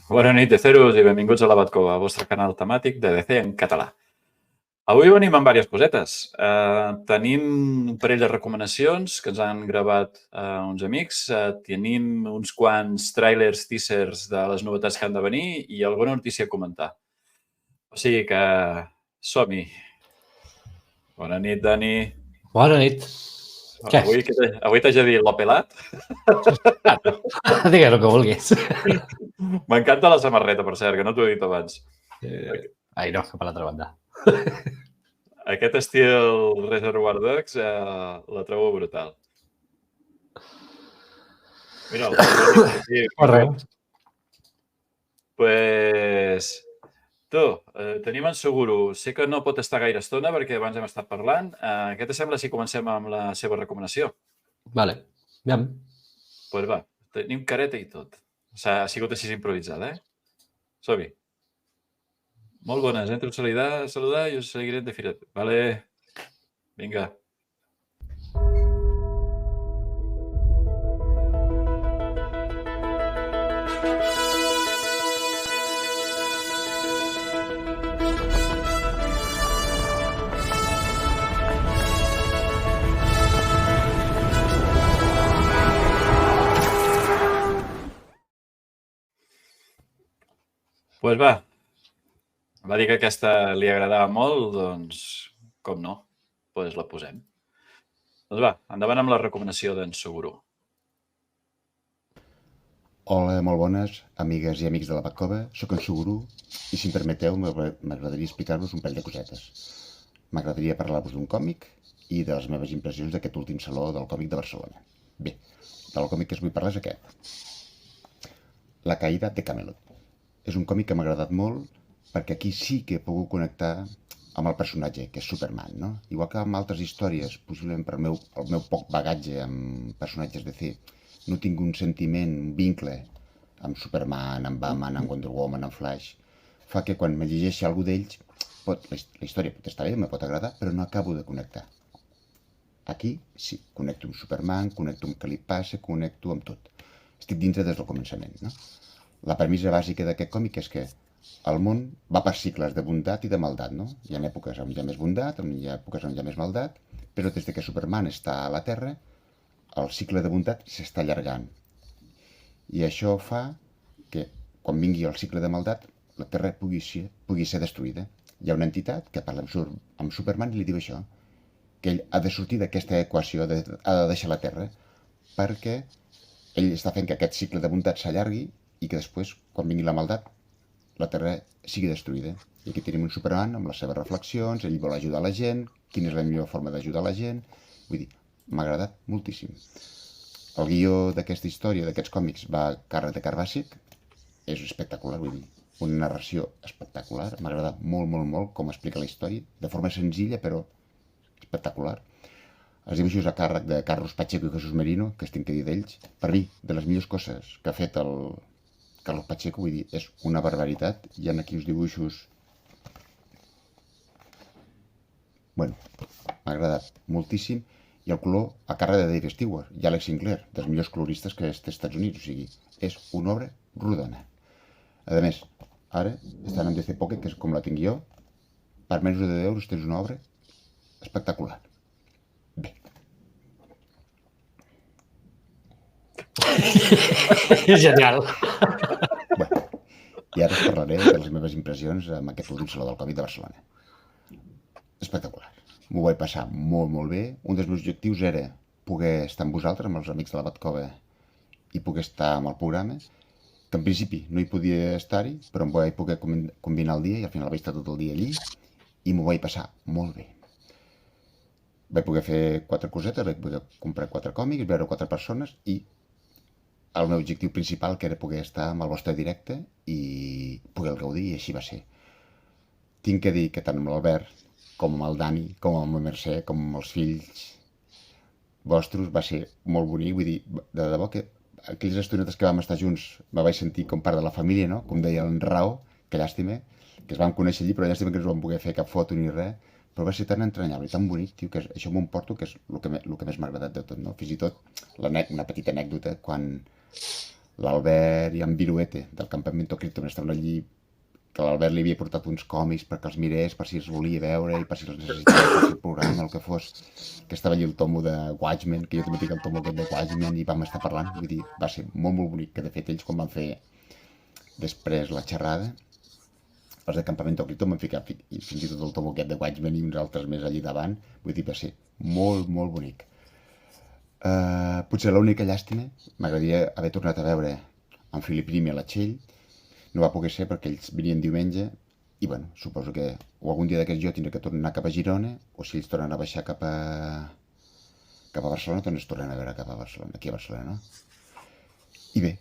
Bona nit, Deceros, i benvinguts a la Batcova, el vostre canal temàtic de DC en català. Avui venim amb diverses cosetes. Tenim un parell de recomanacions que ens han gravat uns amics. Tenim uns quants trailers, teasers de les novetats que han de venir i alguna notícia a comentar. O sigui que som-hi. Bona nit, Dani. Bona nit. Què? Avui t'haig de dir l'opelat? Digues el que vulguis. M'encanta la samarreta, per cert, que no t'ho he dit abans. Ai, no, cap a l'altra banda. Aquest estil Reservoir Dogs la trobo brutal. Mira'l. Correcte. Pues, tu, tenim en Seguro. Sé que no pot estar gaire estona perquè abans hem estat parlant. Què te sembla si comencem amb la seva recomanació? Vale. Aviam. Pues va, tenim careta i tot. O sigui, ha sigut així improvisada, Som-hi. Molt bones, entro a saludar i us seguiré de filet. Vale. Vinga. Pues va. Va dir que aquesta li agradava molt, doncs, com no, doncs la posem. Doncs va, endavant amb la recomanació d'en Seguro. Hola, molt bones, amigues i amics de la Batcova. Soc en Seguro i, si em permeteu, m'agradaria explicar-vos un parell de cosetes. M'agradaria parlar-vos d'un còmic i de les meves impressions d'aquest últim saló del còmic de Barcelona. Bé, del còmic que us vull parlar és aquest. La caïda de Camelot. És un còmic que m'ha agradat molt perquè aquí sí que he pogut connectar amb el personatge, que és Superman, no? Igual que amb altres històries, possiblement per el meu poc bagatge amb personatges DC, no tinc un sentiment, un vincle amb Superman, amb Batman, amb Wonder Woman, amb Flash, fa que quan me llegeixi algú d'ells, la història pot estar bé, me pot agradar, però no acabo de connectar. Aquí sí, connecto amb Superman, connecto amb què li passa, connecto amb tot. Estic dintre des del començament, no? La premissa bàsica d'aquest còmic és que el món va per cicles de bondat i de maldat, no? Hi ha èpoques on hi ha més bondat, hi ha èpoques on hi ha més maldat, però des que Superman està a la Terra, el cicle de bondat s'està allargant. I això fa que, quan vingui el cicle de maldat, la Terra pugui ser destruïda. Hi ha una entitat que parla amb Superman i li diu això, que ell ha de sortir d'aquesta equació, ha de deixar la Terra, perquè ell està fent que aquest cicle de bondat s'allargui i que després, quan vingui la maldat, la Terra sigui destruïda. I aquí tenim un Superman amb les seves reflexions, ell vol ajudar la gent, quina és la millor forma d'ajudar la gent. Vull dir, m'ha agradat moltíssim. El guió d'aquesta història, d'aquests còmics, va a càrrec de Carbàssic, és espectacular, vull dir, una narració espectacular, m'ha agradat molt, molt, molt com explica la història, de forma senzilla però espectacular. Els dibuixos a càrrec de Carlos Pacheco i Jesús Merino, que es tinc que dir d'ells, per mi, de les millors coses que ha fet el Carlos Pacheco, vull dir, és una barbaritat. Hi ha aquí uns dibuixos... Bueno, m'ha agradat moltíssim. I el color a càrrec de Dave Stewart i Alex Sinclair, dels millors coloristes que és dels Estats Units. O sigui, és una obra rodona. A més, ara estan en DC Pocket, que és com la tinc jo. Per menys de 10 euros tens una obra espectacular. Bé. Genial. Bueno, i ara us parlaré de les meves impressions amb aquest últim saló del còmic de Barcelona. Espectacular. M'ho vaig passar molt, molt bé. Un dels meus objectius era poder estar amb vosaltres, amb els amics de la Batcova, i poder estar amb el programa, que en principi no hi podia estar-hi, però em vaig poder combinar el dia i al final vaig estar tot el dia allí i m'ho vaig passar molt bé. Vaig poder fer 4 cosetes, vaig poder comprar 4 còmics, veure 4 persones i el meu objectiu principal, que era poder estar amb el vostre directe i poder el gaudir, i així va ser. Tinc que dir que tant amb l'Albert, com amb el Dani, com amb la Mercè, com amb els fills vostres, va ser molt bonic. Vull dir, de debò que aquelles estonetes que vam estar junts me vaig sentir com part de la família, no? Com deia en Rao, que llàstima, que es vam conèixer allí, però llàstima que no vam poder fer cap foto ni res, però va ser tan entranyable i tan bonic, tio, que això m'ho emporto, que és el que més m'ha agradat de tot, no? Fins i tot una petita anècdota, quan l'Albert i en Viruete del Campamento Krypton estaven allí, que l'Albert li havia portat uns còmics perquè els mirés, per si els volia veure i per si els necessitava per el programa, el que fos, que estava allí el tomo de Watchmen, que jo també tinc el tomo aquest de Watchmen i vam estar parlant, vull dir, va ser molt, molt bonic, que de fet ells quan van fer després la xerrada, els de Campamento Krypton van ficar fins i tot el tomo aquest de Watchmen i uns altres més allí davant, vull dir, va ser molt, molt bonic. Potser l'única llàstima, m'agradaria haver tornat a veure en Philip Rim i la Txell, no va poder ser perquè ells venien diumenge i bueno, suposo que o algun dia d'aquests jo tindré que tornar cap a Girona o si ells tornen a baixar cap a Barcelona, doncs es tornen a veure cap a Barcelona, aquí a Barcelona, no? I bé,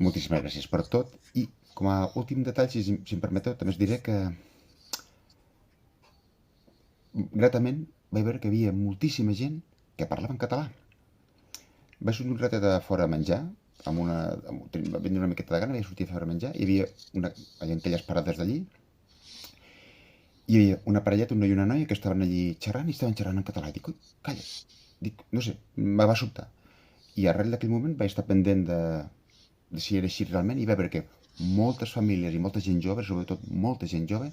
moltíssimes gràcies per tot i com a últim detall, si em permeteu, també us diré que gratament vaig veure que hi havia moltíssima gent que parlava en català. Vaig sortir un ratet a fora a menjar, va vindre una miqueta de gana, vaig sortir a fora a menjar, hi havia allà en aquelles parades d'allí, hi havia una parelleta, un noi i una noia, que estaven allí xerrant i estaven xerrant en català. I dic, ui, calla, dic, no sé, me va sobtar. I arrel d'aquell moment vaig estar pendent de si era així realment i vaig veure que moltes famílies i molta gent jove, sobretot molta gent jove,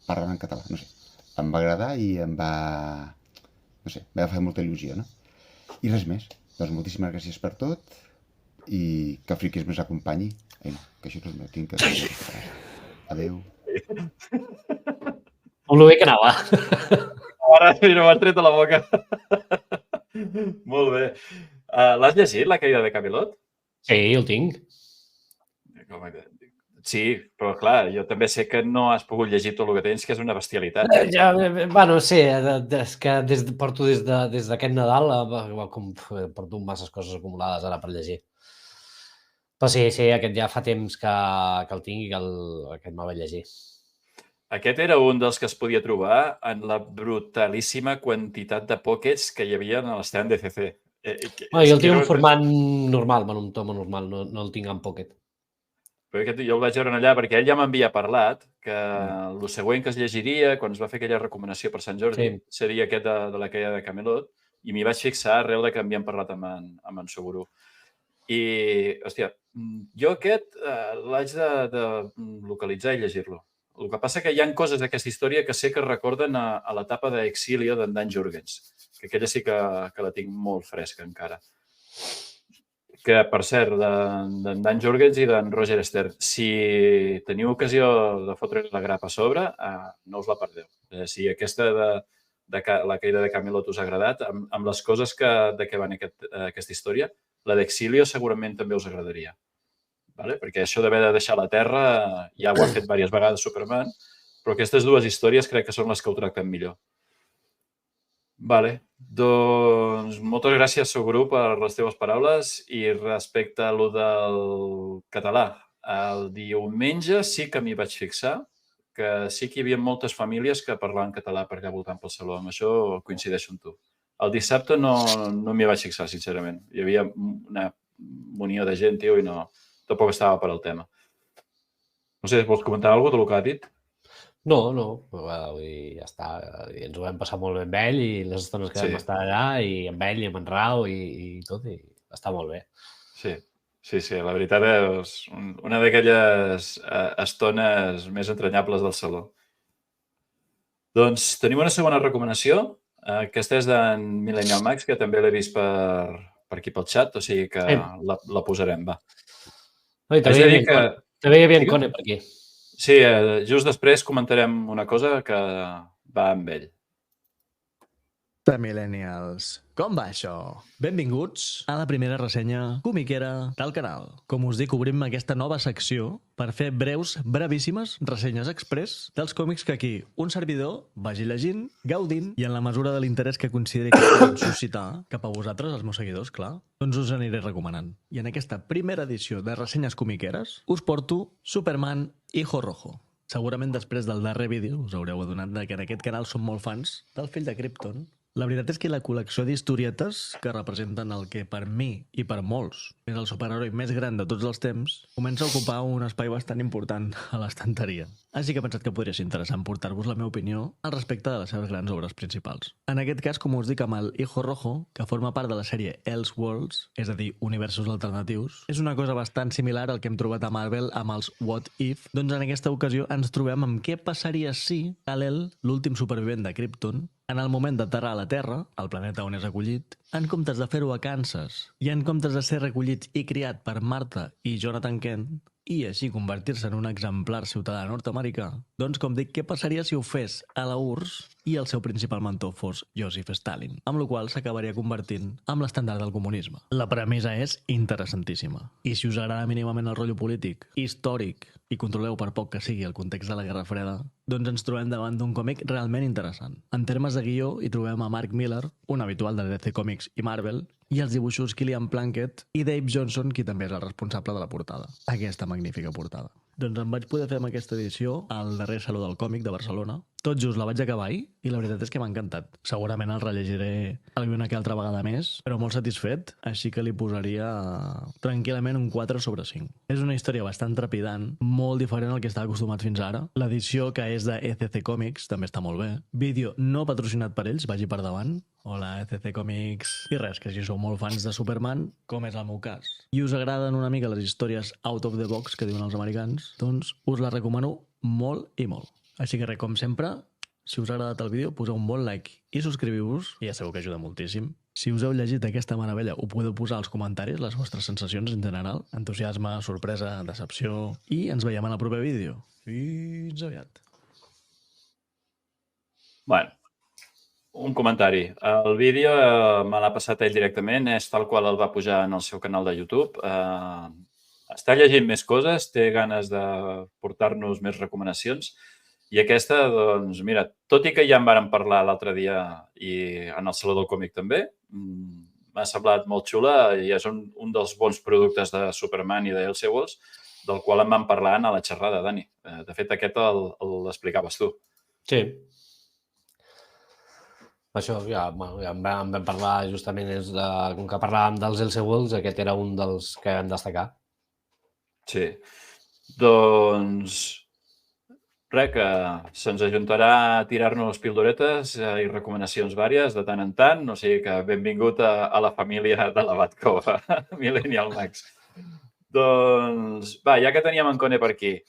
parlaven en català. No sé, em va agradar i em va fer molta il·lusió, no? I res més. Doncs moltíssimes gràcies per tot i que el friquisme s'acompanyi. No, que això no tinc que... Adéu. Molt bé que anava. Ara, mira, m'has tret a la boca. Molt bé. L'has llegit, La caïda de Camelot? Sí, el tinc. Sí, però clar, jo també sé que no has pogut llegir tot el que tens, que és una bestialitat. Bueno, sí, és que porto des d'aquest Nadal, porto masses coses acumulades ara per llegir. Però sí, aquest ja fa temps que el tinc i que aquest me'l vaig llegir. Aquest era un dels que es podia trobar en la brutalíssima quantitat de pockets que hi havia en l'stand DCC. Jo el tinc en format normal, en un tomo normal, no el tinc en pocket. Però jo el vaig veure allà perquè ell ja m'havia parlat que el següent que es llegiria, quan es va fer aquella recomanació per Sant Jordi, seria aquest de La caïda de Camelot, i m'hi vaig fixar arrel de que m'havien parlat amb en Soguru. I, hòstia, jo aquest l'haig de localitzar i llegir-lo. El que passa que hi ha coses d'aquesta història que sé que recorden a l'etapa d'Exilio d'en Dan Jurgens, que aquella sí que la tinc molt fresca encara. Que, per cert, d'en Dan Jurgens i d'en Roger Stern, si teniu ocasió de fotre la grapa a sobre, no us la perdeu. Si aquesta de La caïda de Camelot us ha agradat, amb les coses de què va aquesta història, la d'Exilio segurament també us agradaria. Perquè això d'haver de deixar la Terra ja ho ha fet diverses vegades Superman, però aquestes dues històries crec que són les que ho tracten millor. Doncs moltes gràcies, Soguru, per les teves paraules i respecte a lo del català. El diumenge sí que m'hi vaig fixar, que sí que hi havia moltes famílies que parlaven català per allà voltant pel saló. Amb això coincideixo amb tu. El dissabte no m'hi vaig fixar, sincerament. Hi havia una munió de gent, tio, i tampoc estava per al tema. No sé, vols comentar alguna cosa del que ha dit? No, ja està. Ens ho vam passar molt bé amb ell i les estones que vam estar allà i amb ell i amb en Rau i tot, i està molt bé. Sí, la veritat és una d'aquelles estones més entranyables del saló. Doncs tenim una segona recomanació. Aquesta és d'en Millennial Max, que també l'he vist per aquí pel xat, o sigui que la posarem, va. També hi havia en Cone per aquí. Sí, just després comentarem una cosa que va amb ell. The Millennials. Com va això? Benvinguts a la primera ressenya comiquera del canal. Com us dic, obrim aquesta nova secció per fer brevíssimes ressenyes express dels còmics que aquí un servidor vagi llegint, gaudint i en la mesura de l'interès que consideri que poden suscitar cap a vosaltres, els meus seguidors, clar, doncs us aniré recomanant. I en aquesta primera edició de ressenyes comiqueres us porto Superman Hijo Rojo. Segurament després del darrer vídeo us haureu adonat que en aquest canal som molt fans del fill de Krypton, La veritat és que la col·lecció d'historietes que representen el que per mi i per molts és el superheroi més gran de tots els temps comença a ocupar un espai bastant important a l'estanteria. Així que he pensat que podria ser interessant portar-vos la meva opinió al respecte de les seves grans obres principals. En aquest cas, com us dic, amb el Hijo Rojo, que forma part de la sèrie Elseworlds, és a dir, universos alternatius, és una cosa bastant similar al que hem trobat a Marvel amb els What If. Doncs en aquesta ocasió ens trobem amb què passaria si Kal-El, l'últim supervivent de Krypton, en el moment d'aterrar a la Terra, al planeta on és acollit, en comptes de fer-ho a Kansas i en comptes de ser recollit i criat per Martha i Jonathan Kent, i així convertir-se en un exemplar ciutadà nord-americà, doncs com dic, què passaria si ho fes a la URSS i el seu principal mentor fos Joseph Stalin, amb la qual s'acabaria convertint en l'estàndard del comunisme. La premissa és interessantíssima. I si us agrada mínimament el rotllo polític, històric, i controleu per poc que sigui el context de la Guerra Freda, doncs ens trobem davant d'un còmic realment interessant. En termes de guió, hi trobem a Mark Millar, un habitual de DC Comics i Marvel, i els dibuixos Killian Plunkett i Dave Johnson, qui també és el responsable de la portada. Aquesta magnífica portada. Doncs em vaig poder fer amb aquesta edició al darrer Saló del Còmic de Barcelona. Tot just la vaig acabar ahir i la veritat és que m'ha encantat. Segurament el rellegiré alguna que altra vegada més, però molt satisfet, així que li posaria tranquil·lament un 4/5. És una història bastant trepidant, molt diferent al que estava acostumat fins ara. L'edició, que és de ECC Comics, també està molt bé. Vídeo no patrocinat per ells, vagi per davant. Hola, ECC Comics. I res, que si sou molt fans de Superman, com és el meu cas, i us agraden una mica les històries out of the box que diuen els americans, doncs us la recomano molt i molt. Així que res, com sempre, si us ha agradat el vídeo, poseu un bon like i subscriviu-vos, i ja sabeu que ajuda moltíssim. Si us heu llegit aquesta meravella, ho podeu posar als comentaris, les vostres sensacions en general, entusiasme, sorpresa, decepció, i ens veiem en el proper vídeo. Fins aviat. Bueno, un comentari. El vídeo me l'ha passat ell directament, és tal qual el va pujar en el seu canal de YouTube. Està llegint més coses, té ganes de portar-nos més recomanacions. I aquesta, doncs, mira, tot i que ja en vàrem parlar l'altre dia i en el Saló del Còmic també, m'ha semblat molt xula i és un dels bons productes de Superman i de Elseworlds, del qual en vam parlar a la xerrada, Dani. De fet, aquest l'explicaves tu. Sí. Això ja en vam parlar justament, com que parlàvem dels Elseworlds, aquest era un dels que vam destacar. Sí. Doncs res, que se'ns ajuntarà a tirar-nos pildoretes i recomanacions vàries de tant en tant. O sigui que benvingut a la família de la Batcova, Millennial Max. Doncs, va, ja que teníem en Cone per aquí,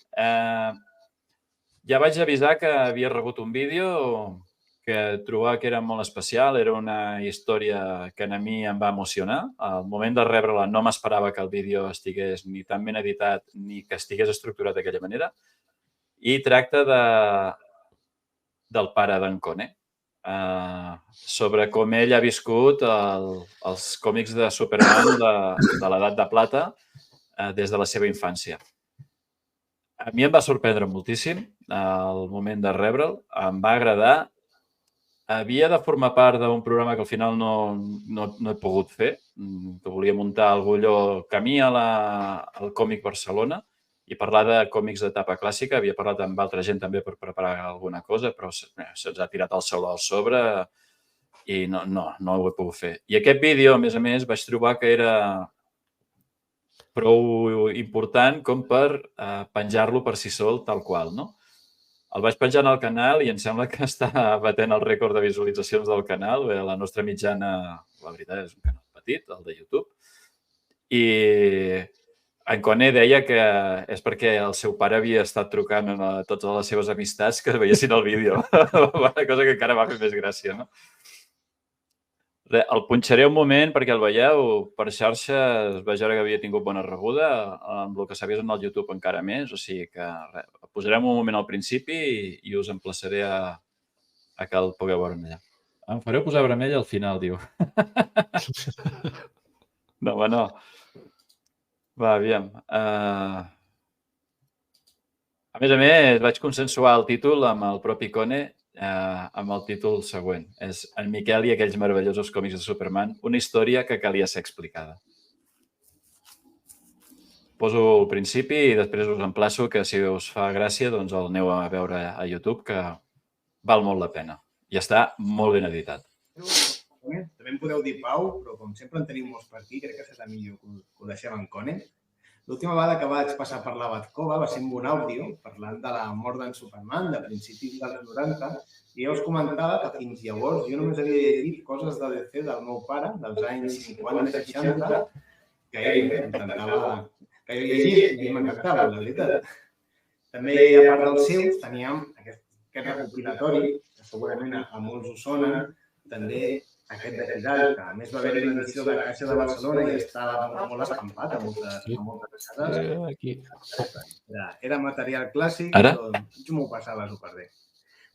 ja vaig avisar que havia rebut un vídeo que trobava que era molt especial, era una història que a mi em va emocionar. Al moment de rebre-la no m'esperava que el vídeo estigués ni tan ben editat ni que estigués estructurat d'aquella manera. I tracta del pare d'en Cone, sobre com ell ha viscut els còmics de Superman de l'edat de plata des de la seva infància. A mi em va sorprendre moltíssim el moment de rebre'l, em va agradar. Havia de formar part d'un programa que al final no he pogut fer, que volia muntar algú allò camí al Còmic Barcelona i parlar de còmics d'etapa clàssica. Havia parlat amb altra gent també per preparar alguna cosa, però se'ns ha tirat el sol al sobre i no ho he pogut fer. I aquest vídeo, a més, vaig trobar que era prou important com per penjar-lo per si sol, tal qual, no? El vaig penjar al canal i em sembla que està batent el rècord de visualitzacions del canal. La nostra mitjana, la veritat, és un canal petit, el de YouTube. I en Cone deia que és perquè el seu pare havia estat trucant a totes les seves amistats que veiessin el vídeo. Una cosa que encara m'ha fet més gràcia, no? El punxaré un moment perquè el veieu. Per xarxes vaig veure que havia tingut bona rebuda, amb el que s'ha vist en el YouTube encara més. O sigui que el posarem un moment al principi i us emplaçaré a que el pugueu veure allà. Em fareu posar vermell al final, diu. No, home, no. Va, aviam. A més, vaig consensuar el títol amb el propi Cone, amb el títol següent. És En Miquel i aquells meravellosos còmics de Superman, una història que calia ser explicada. Poso al principi i després us emplaço que si us fa gràcia doncs el aneu a veure a YouTube, que val molt la pena i està molt ben editat. podeu dir Pau, però com sempre en tenim molts per aquí, crec que serà millor que ho deixem en Conan. L'última vegada que vaig passar per la Batcova va ser amb un àudio parlant de la mort d'en Superman de principis dels 90 i jo us comentava que fins llavors jo només havia llegit coses de DC del meu pare, dels anys 50-60, que ell intentava... que jo llegia i m'encantava, la veritat. També, a part dels seus, teníem aquest recopilatori, que segurament a molts us sona, també aquest de Fidal, que a més va haver-hi una edició de Caixa de Barcelona i estava molt escampat a moltes casades. Era material clàssic, però jo m'ho passava superbé.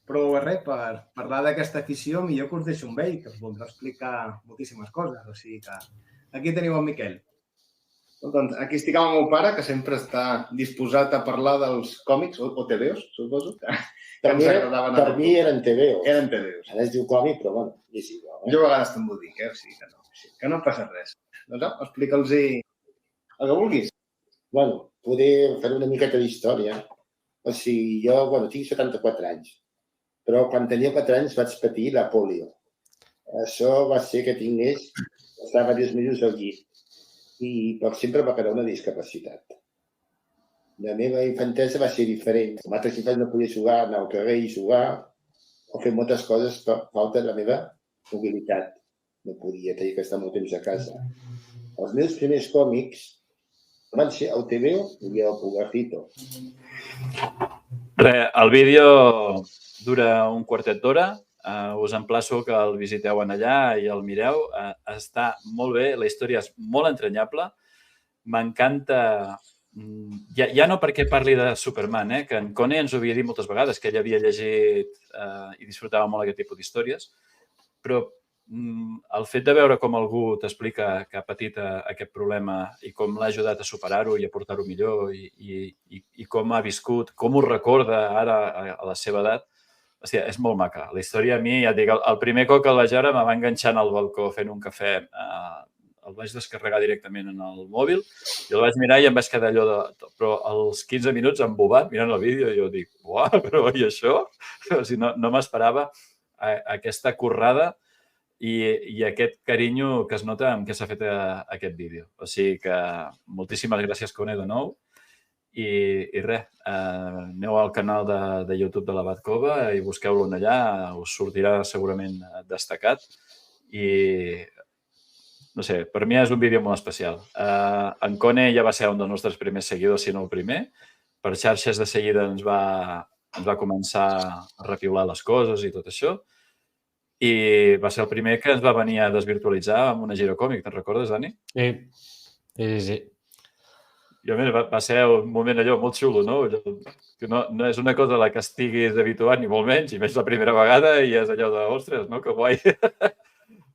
Però res, per parlar d'aquesta afició, millor que us deixo amb ell, que us voldrà explicar moltíssimes coses. O sigui que aquí teniu el Miquel. Doncs aquí estic amb el meu pare, que sempre està disposat a parlar dels còmics, o TVOs, suposo. Per mi eren TVOs. Eren TVOs. Ara es diu còmic, però bueno, és igual. Jo a vegades te'n vull dir, o sigui que no passa res. Doncs explica'ls el que vulguis. Bueno, poder fer una miqueta d'història. O sigui, jo, tinc 74 anys, però quan tenia 4 anys vaig patir la polio. Això va ser que tingués, estava diversos mesos al llit i per sempre va quedar una discapacitat. La meva infantesa va ser diferent. Com altres infants no podia jugar, anar al carrer i jugar o fer moltes coses per falta de la meva mobilitat. No podia tenir que estar molt temps a casa. Els meus primers còmics van ser el TVO i el Pulgarcito. El vídeo dura un quartet d'hora. Us emplaço que el visiteu en allà i el mireu. Està molt bé, la història és molt entranyable. M'encanta, ja no perquè parli de Superman, que en Cone ens ho havia dit moltes vegades, que ell havia llegit i disfrutava molt aquest tipus d'històries, però el fet de veure com algú t'explica que ha patit aquest problema i com l'ha ajudat a superar-ho i a portar-ho millor i com ha viscut, com ho recorda ara a la seva edat, hòstia, és molt maca. La història a mi, ja et dic, el primer cop que el vaig veure me va enganxar al balcó fent un cafè. El vaig descarregar directament en el mòbil i el vaig mirar i em vaig quedar allò de... Però als 15 minuts embobat mirant el vídeo i jo dic, uah, però i això? O sigui, no m'esperava aquesta currada i aquest carinyo que es nota amb què s'ha fet aquest vídeo. O sigui que moltíssimes gràcies, Cone, de nou. I res, aneu al canal de YouTube de la Batcova i busqueu-lo allà, us sortirà segurament destacat i no sé, per mi és un vídeo molt especial. En Cone ja va ser un dels nostres primers seguidors, si no el primer. Per xarxes de seguida ens va començar a repiular les coses i tot això i va ser el primer que ens va venir a desvirtualitzar amb una gira còmic, te'n recordes, Dani? Sí. I a més va ser un moment allò molt xulo, no? Que no és una cosa a la que estiguis habituat, ni molt menys, i més la primera vegada i és allò de, ostres, no? Que guai.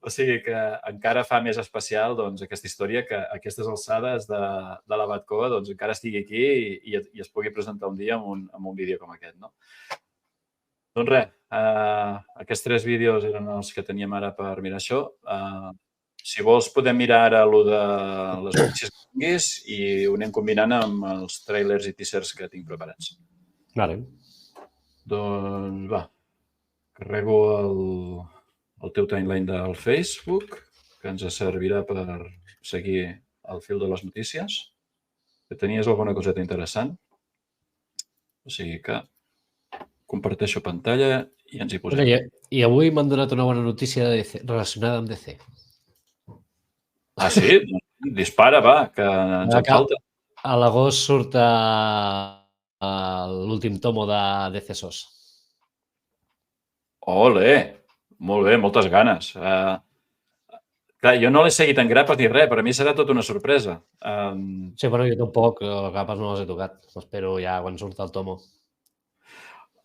O sigui que encara fa més especial aquesta història que a aquestes alçades de la Batcova encara estigui aquí i es pugui presentar un dia amb un vídeo com aquest, no? Doncs res, aquests 3 vídeos eren els que teníem ara per mirar això. Si vols, podem mirar ara el de les notícies que tinguis i ho anem combinant amb els trailers i teasers que tinc preparats. Vale. Doncs va, carrego el teu timeline del Facebook, que ens servirà per seguir el fil de les notícies. Que tenies alguna coseta interessant. O sigui que comparteixo pantalla i ens hi posem. I avui m'han donat una bona notícia relacionada amb DC. Ah, sí? Dispara, va, que ens en falta. A l'agost surt l'últim tomo de DC SOS. Ole! Molt bé, moltes ganes. Clar, jo no l'he seguit en grapes ni res, per a mi serà tota una sorpresa. Sí, però jo tampoc, grapes no les he tocat. Espero ja quan surt el tomo.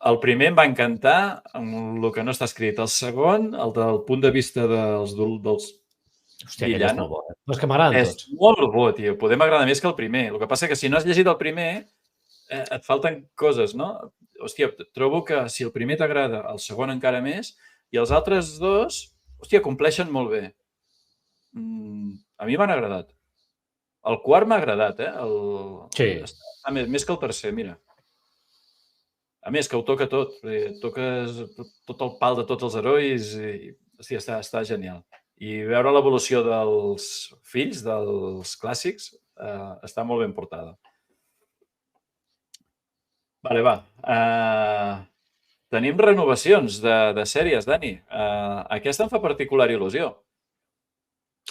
El primer em va encantar, amb el que no està escrit. El segon, el del punt de vista dels Hòstia, aquest és molt bo. Però és que m'agraden tots. És molt bo, tio. Poder m'agrada més que el primer. El que passa que si no has llegit el primer, et falten coses, no? Hòstia, trobo que si el primer t'agrada, el segon encara més, i els altres dos, hòstia, compleixen molt bé. A mi m'han agradat. El quart m'ha agradat, Sí. Està més que el tercer, mira. A més, que ho toca tot. Toques tot el pal de tots els herois i, hòstia, està genial. I veure l'evolució dels fills, dels clàssics, està molt ben portada. Vale, va. Tenim renovacions de sèries, Dani. Aquesta em fa particular il·lusió.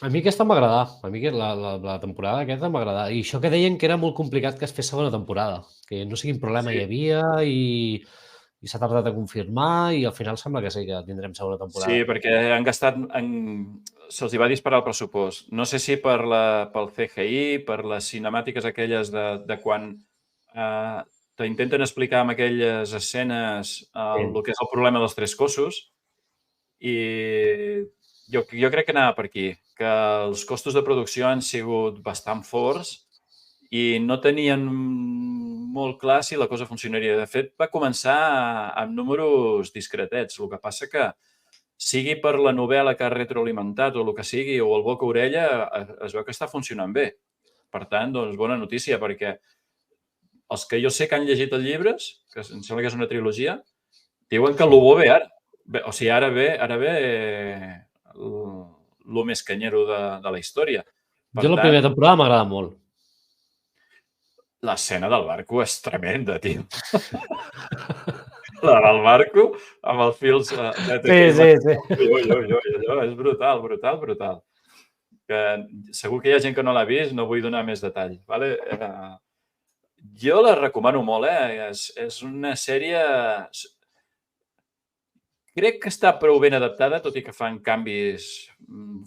A mi aquesta m'agradà. A mi la temporada aquesta m'agradà. I això que deien que era molt complicat que es fes segona temporada, que no sé quin problema hi havia i s'ha tardat a confirmar i al final sembla que sí, que tindrem segona temporada. Sí, perquè han gastat... Se'ls hi va disparar el pressupost. No sé si pel CGI, per les cinemàtiques aquelles de quan t'intenten explicar amb aquelles escenes el que és el problema dels tres cossos, i jo crec que anava per aquí, que els costos de producció han sigut bastant forts i no tenien molt clar si la cosa funcionaria. De fet, va començar amb números discretets. El que passa que sigui per la novel·la que ha retroalimentat o el que sigui, o el boca-orella, es veu que està funcionant bé. Per tant, doncs, bona notícia, perquè els que jo sé que han llegit els llibres, que em sembla que és una trilogia, diuen que el bo ve ara. O sigui, ara ve el més canyero de la història. Jo la primera temporada m'agrada molt. L'escena del barco és tremenda, tio. La del barco amb els fils... Sí. Allò és brutal, brutal, brutal. Segur que hi ha gent que no l'ha vist, no vull donar més detall. Jo la recomano molt, És una sèrie... Crec que està prou ben adaptada, tot i que fan canvis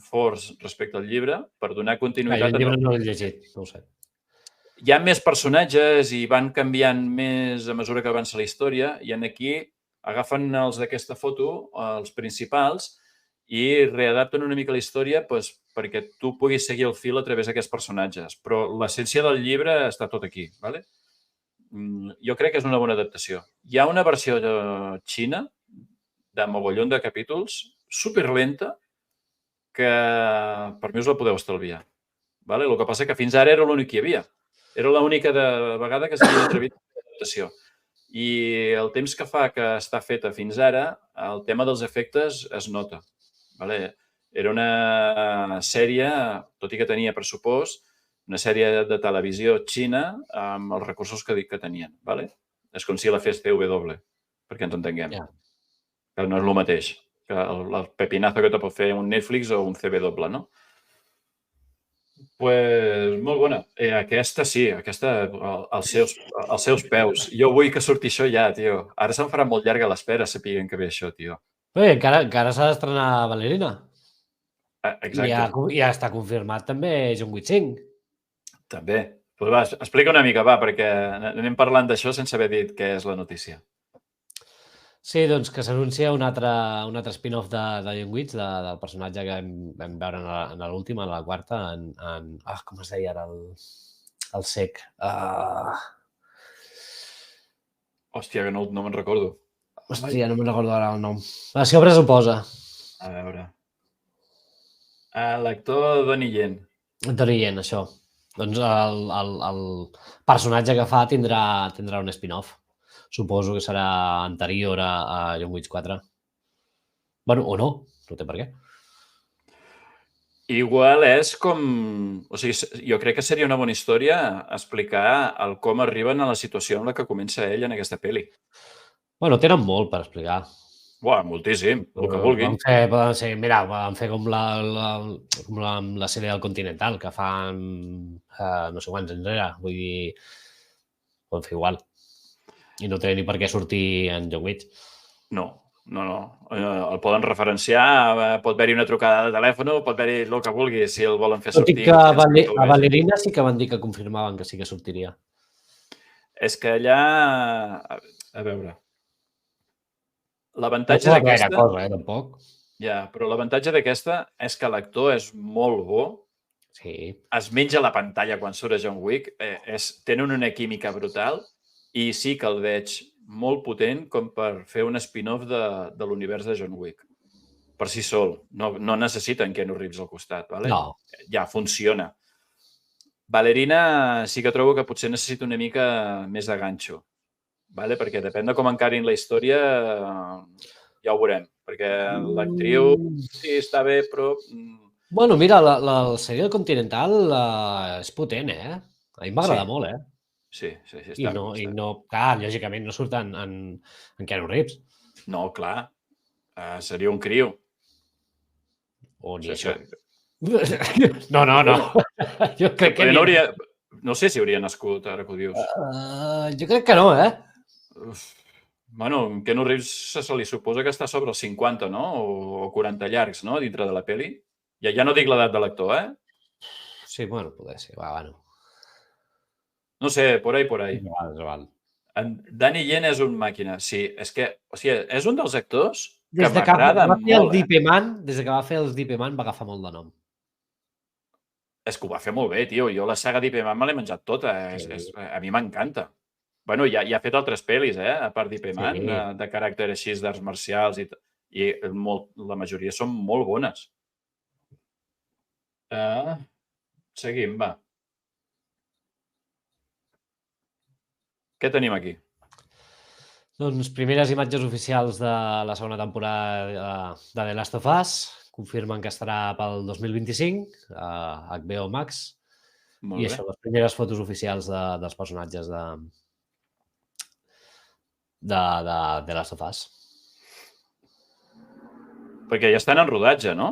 forts respecte al llibre, per donar continuïtat... El llibre no l'he llegit, no ho sé. Hi ha més personatges i van canviant més a mesura que avança la història, i aquí agafen els d'aquesta foto, els principals, i readapten una mica la història perquè tu puguis seguir el fil a través d'aquests personatges. Però l'essència del llibre està tot aquí. Jo crec que és una bona adaptació. Hi ha una versió xina de mogollon de capítols, superlenta, que per mi us la podeu estalviar. El que passa que fins ara era l'únic que hi havia. Era l'única vegada que s'havia atrevit a fer adaptació. I el temps que fa que està feta fins ara, el tema dels efectes es nota. Era una sèrie, tot i que tenia pressupost, una sèrie de televisió xina amb els recursos que tenien. És com si la fes CW, perquè ens entenguem. Que no és el mateix que el pepinazo que te pot fer un Netflix o un CW, no? Pues molt bona. Aquesta sí, aquesta als seus peus. Jo vull que surti això ja, tio. Ara se'm farà molt llarga l'espera sapiguent que ve això, tio. Bé, encara s'ha d'estrenar Ballerina. Exacte. I ja està confirmat també John Wick 5. També. Pues va, explica una mica, perquè anem parlant d'això sense haver dit què és la notícia. Sí, doncs que s'anuncia un altre spin-off de John Wick, del personatge que vam veure en l'última, en la quarta, com es deia ara, el Sec. Hòstia, que no me'n recordo. Hòstia, no me'n recordo ara el nom. Si obres ho posa. A veure. L'actor Donnie Yen. Donnie Yen, això. Doncs el personatge que fa tindrà un spin-off. Suposo que serà anterior a John Wick 4. Bueno, o no té per què. Igual és com... O sigui, jo crec que seria una bona història explicar el com arriben a la situació en la que comença ell en aquesta pel·li. Bueno, tenen molt per explicar. Buah, moltíssim, el que vulguin. Poden fer com la sèrie del Continental, que fan no sé quants enrere. Vull dir, poden fer igual. I no té ni per què sortir en John Wick. No. El poden referenciar, pot haver-hi una trucada de telèfon, pot haver-hi el que vulgui, si el volen fer sortir. Tot i que a Ballerina sí que van dir que confirmaven que sí que sortiria. És que allà... A veure... L'avantatge d'aquesta... No gaire cosa, tampoc. Ja, però l'avantatge d'aquesta és que l'actor és molt bo. Sí. Es menja la pantalla quan surt a John Wick. Tenen una química brutal i sí que el veig molt potent com per fer un spin-off de l'univers de John Wick. Per si sol. No necessiten Keanu Reeves al costat. No. Ja funciona. Ballerina sí que trobo que potser necessita una mica més de ganxo. Perquè depèn de com encarin la història, ja ho veurem. perquè l'actriu sí, està bé, però... Bueno, mira, la sèrie del Continental és potent, eh? A mi m'agrada molt, eh? Sí, I no, clar, lògicament no surt en Keanu Reeves. No, clar, seria un criu. O ni Sí, això. No. Jo crec que... No sé si hauria nascut, ara que ho dius. Jo crec que no, eh? Bueno, Keanu Reeves se li suposa que està sobre els 50, no? O 40 llargs, no? Dintre de la peli. Ja no dic l'edat de l'actor, eh? Sí, bueno, poder ser. Va, bueno. No sé, por ahí. És igual. Danny Yen és un màquina. Sí, és que... O sigui, és un dels actors que Des de que m'agrada va fer el molt, Deep Man, des de que va fer els Deep Man va agafar molt de nom. És que ho va fer molt bé, tio. Jo la saga Deep Man me l'he menjat tota. A mi m'encanta. Bueno, ja ha fet altres pel·lis, a part Deep Man, de caràcter així d'arts marcials i la majoria són molt bones. Seguim, va. Què tenim aquí? Doncs primeres imatges oficials de la segona temporada de The Last of Us. Confirmen que estarà pel 2025 a HBO Max. I això, les primeres fotos oficials dels personatges de The Last of Us. Perquè ja estan en rodatge, no?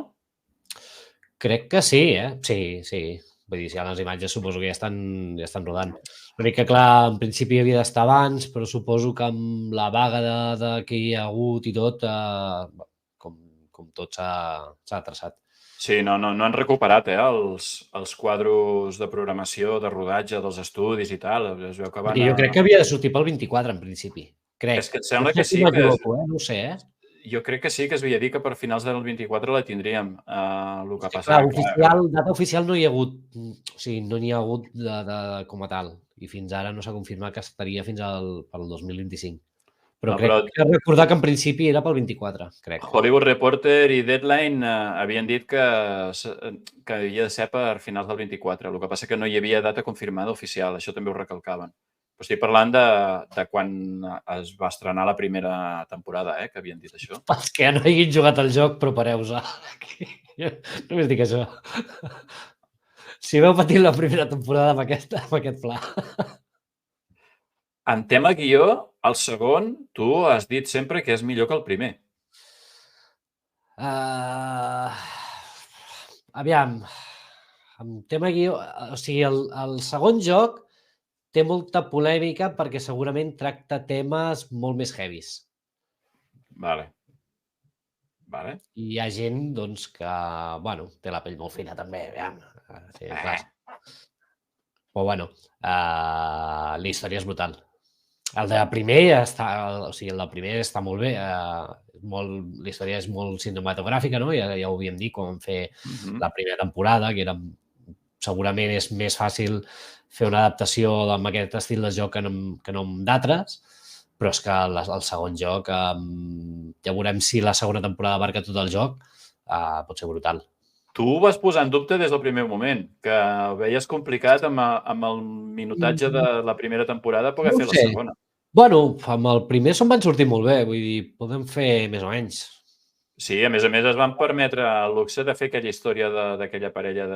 Crec que sí, Sí. Vull dir, si hi ha les imatges suposo que ja estan rodant. L'únic que, clar, en principi havia d'estar abans, però suposo que amb la vaga que hi ha hagut i tot, com tot s'ha traçat. Sí, no han recuperat els quadros de programació, de rodatge dels estudis i tal. Es veu que van Jo crec que havia de sortir pel 24, en principi. Crec. És que et sembla que sí. No ho sé, Jo crec que sí, que es havia dit que per finals del 24 la tindríem. El que passa... Clar, data oficial no hi ha hagut, o sigui, no n'hi ha hagut com a tal. I fins ara no s'ha confirmat que estaria fins pel 2025. Però crec que recordar que en principi era pel 24, crec. Hollywood Reporter i Deadline havien dit que havia de ser per finals del 24. El que passa que no hi havia data confirmada oficial. Això també ho recalcaven. Però estic parlant de quan es va estrenar la primera temporada, que havien dit això. Els que no hagin jugat al joc, prepareu-vos. Només dic això. Si veu patir la primera temporada amb aquest pla. En tema guió, el segon, tu has dit sempre que és millor que el primer. Aviam, en tema guió, o sigui, el segon joc té molta polèmica perquè segurament tracta temes molt més heavies. Vale. I hi ha gent, doncs, que, bueno, té la pell molt fina, també, aviam. Sí, però, bueno, la història és brutal. El de primer està molt bé. La història és molt cinematogràfica, no? Ja ho havíem dit quan vam fer la primera temporada, que segurament és més fàcil fer una adaptació amb aquest estil de joc que no amb d'altres, però és que el segon joc, ja veurem si la segona temporada abarca tot el joc, pot ser brutal. Tu ho vas posar en dubte des del primer moment, que veies complicat amb el minutatge de la primera temporada poder fer la segona. Bueno, amb el primer se'n van sortir molt bé, vull dir, podem fer més o menys. Sí, a més es van permetre el luxe de fer aquella història d'aquella parella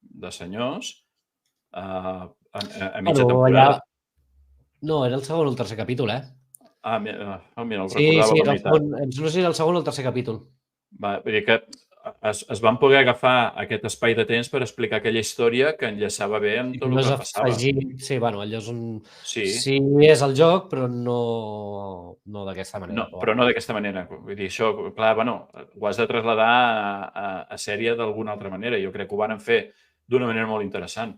de senyors a mitja temporada. No, era el segon o el tercer capítol, Mira, el recordava la meitat. No sé si era el segon o el tercer capítol. Vull dir que es van poder agafar aquest espai de temps per explicar aquella història que enllaçava bé amb tot el que passava. Sí, bueno, allò és un... Sí, és el joc, però no d'aquesta manera. No, però no d'aquesta manera. Vull dir, això, clar, bueno, ho has de traslladar a sèrie d'alguna altra manera. Jo crec que ho van fer d'una manera molt interessant.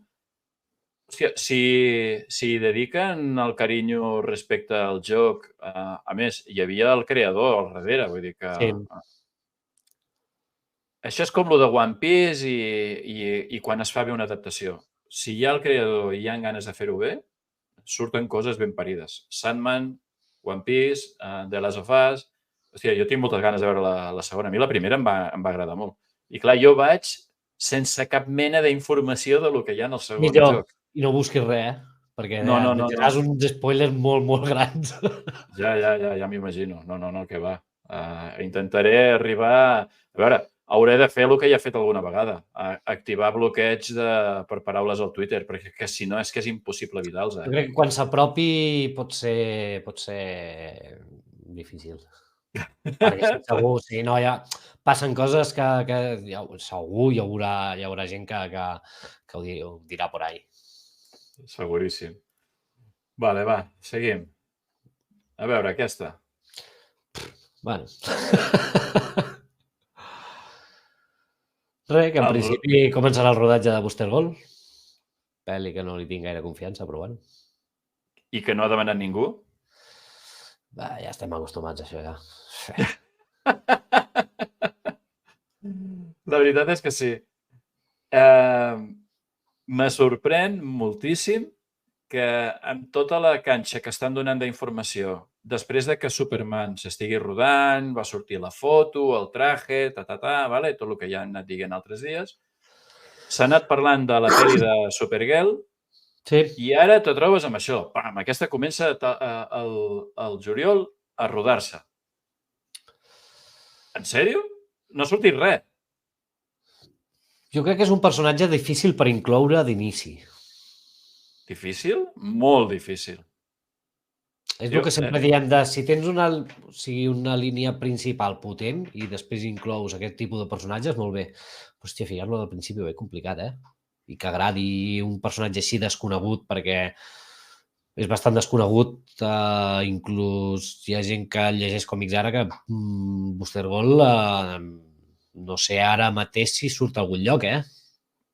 Hòstia, si dediquen el carinyo respecte al joc, a més, hi havia el creador al darrere, vull dir que... Sí. Això és com el de One Piece i quan es fa bé una adaptació. Si hi ha el creador i hi ha ganes de fer-ho bé, surten coses ben parides. Sandman, One Piece, The Last of Us... Hòstia, jo tinc moltes ganes de veure la segona. A mi la primera em va agradar molt. I clar, jo vaig sense cap mena d'informació del que hi ha en el segon joc. I no busquis res, perquè tindràs uns spoilers molt, molt grans. Ja m'imagino. No, que va. Intentaré arribar... A veure, hauré de fer el que ja he fet alguna vegada, activar bloqueig per paraules al Twitter, perquè si no és que és impossible evitar-los. Jo crec que quan s'apropi pot ser difícil. Perquè segur, si no, ja passen coses que segur hi haurà gent que ho dirà por ahí. Seguríssim. Vale, va, seguim. A veure, aquesta. Bueno. Res, que en principi començarà el rodatge de Booster Gold. Pel·li que no li tinc gaire confiança, però bueno. I que no ha demanat ningú? Va, ja estem acostumats a això, ja. La veritat és que sí. Me sorprèn moltíssim que amb tota la canxa que estan donant d'informació, després de que Superman s'estigui rodant, va sortir la foto, el traje, vale? Tot el que ja han anat dient altres dies, s'ha anat parlant de la pel·li de Supergirl Sí. i ara te trobes amb això. Pam, aquesta comença el juliol a rodar-se. En sèrio? No ha sortit res. Jo crec que és un personatge difícil per incloure d'inici. Difícil? Molt difícil. És el que sempre diem de si tens una línia principal potent i després inclous aquest tipus de personatges, molt bé. Hòstia, ficar-lo del principi és complicat, I que agradi un personatge així desconegut, perquè és bastant desconegut, inclús hi ha gent que llegeix còmics ara que Booster Gold, no sé ara mateix si surt a algun lloc,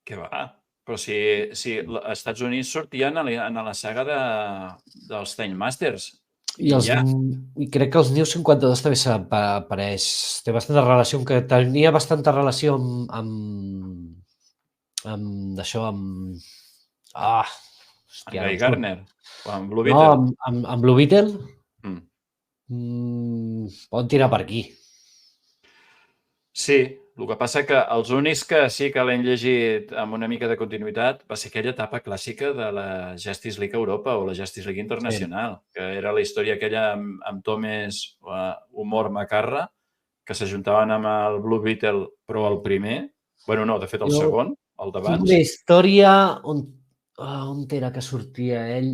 Què va? Però si als Estats Units sortien a la saga dels Time Masters. I crec que els New 52 també apareix. Té bastanta relació, que tenia bastanta relació amb això, amb... Amb Guy Gardner o amb Blue Beetle? No, amb Blue Beetle. Pot tirar per aquí. Sí, el que passa que els únics que sí que l'hem llegit amb una mica de continuïtat va ser aquella etapa clàssica de la Justice League Europa o la Justice League Internacional, que era la història aquella amb tomes humor macarra, que s'ajuntaven amb el Blue Beetle, però el primer, bueno, no, de fet el segon, el d'abans. Tinc una història on era que sortia ell.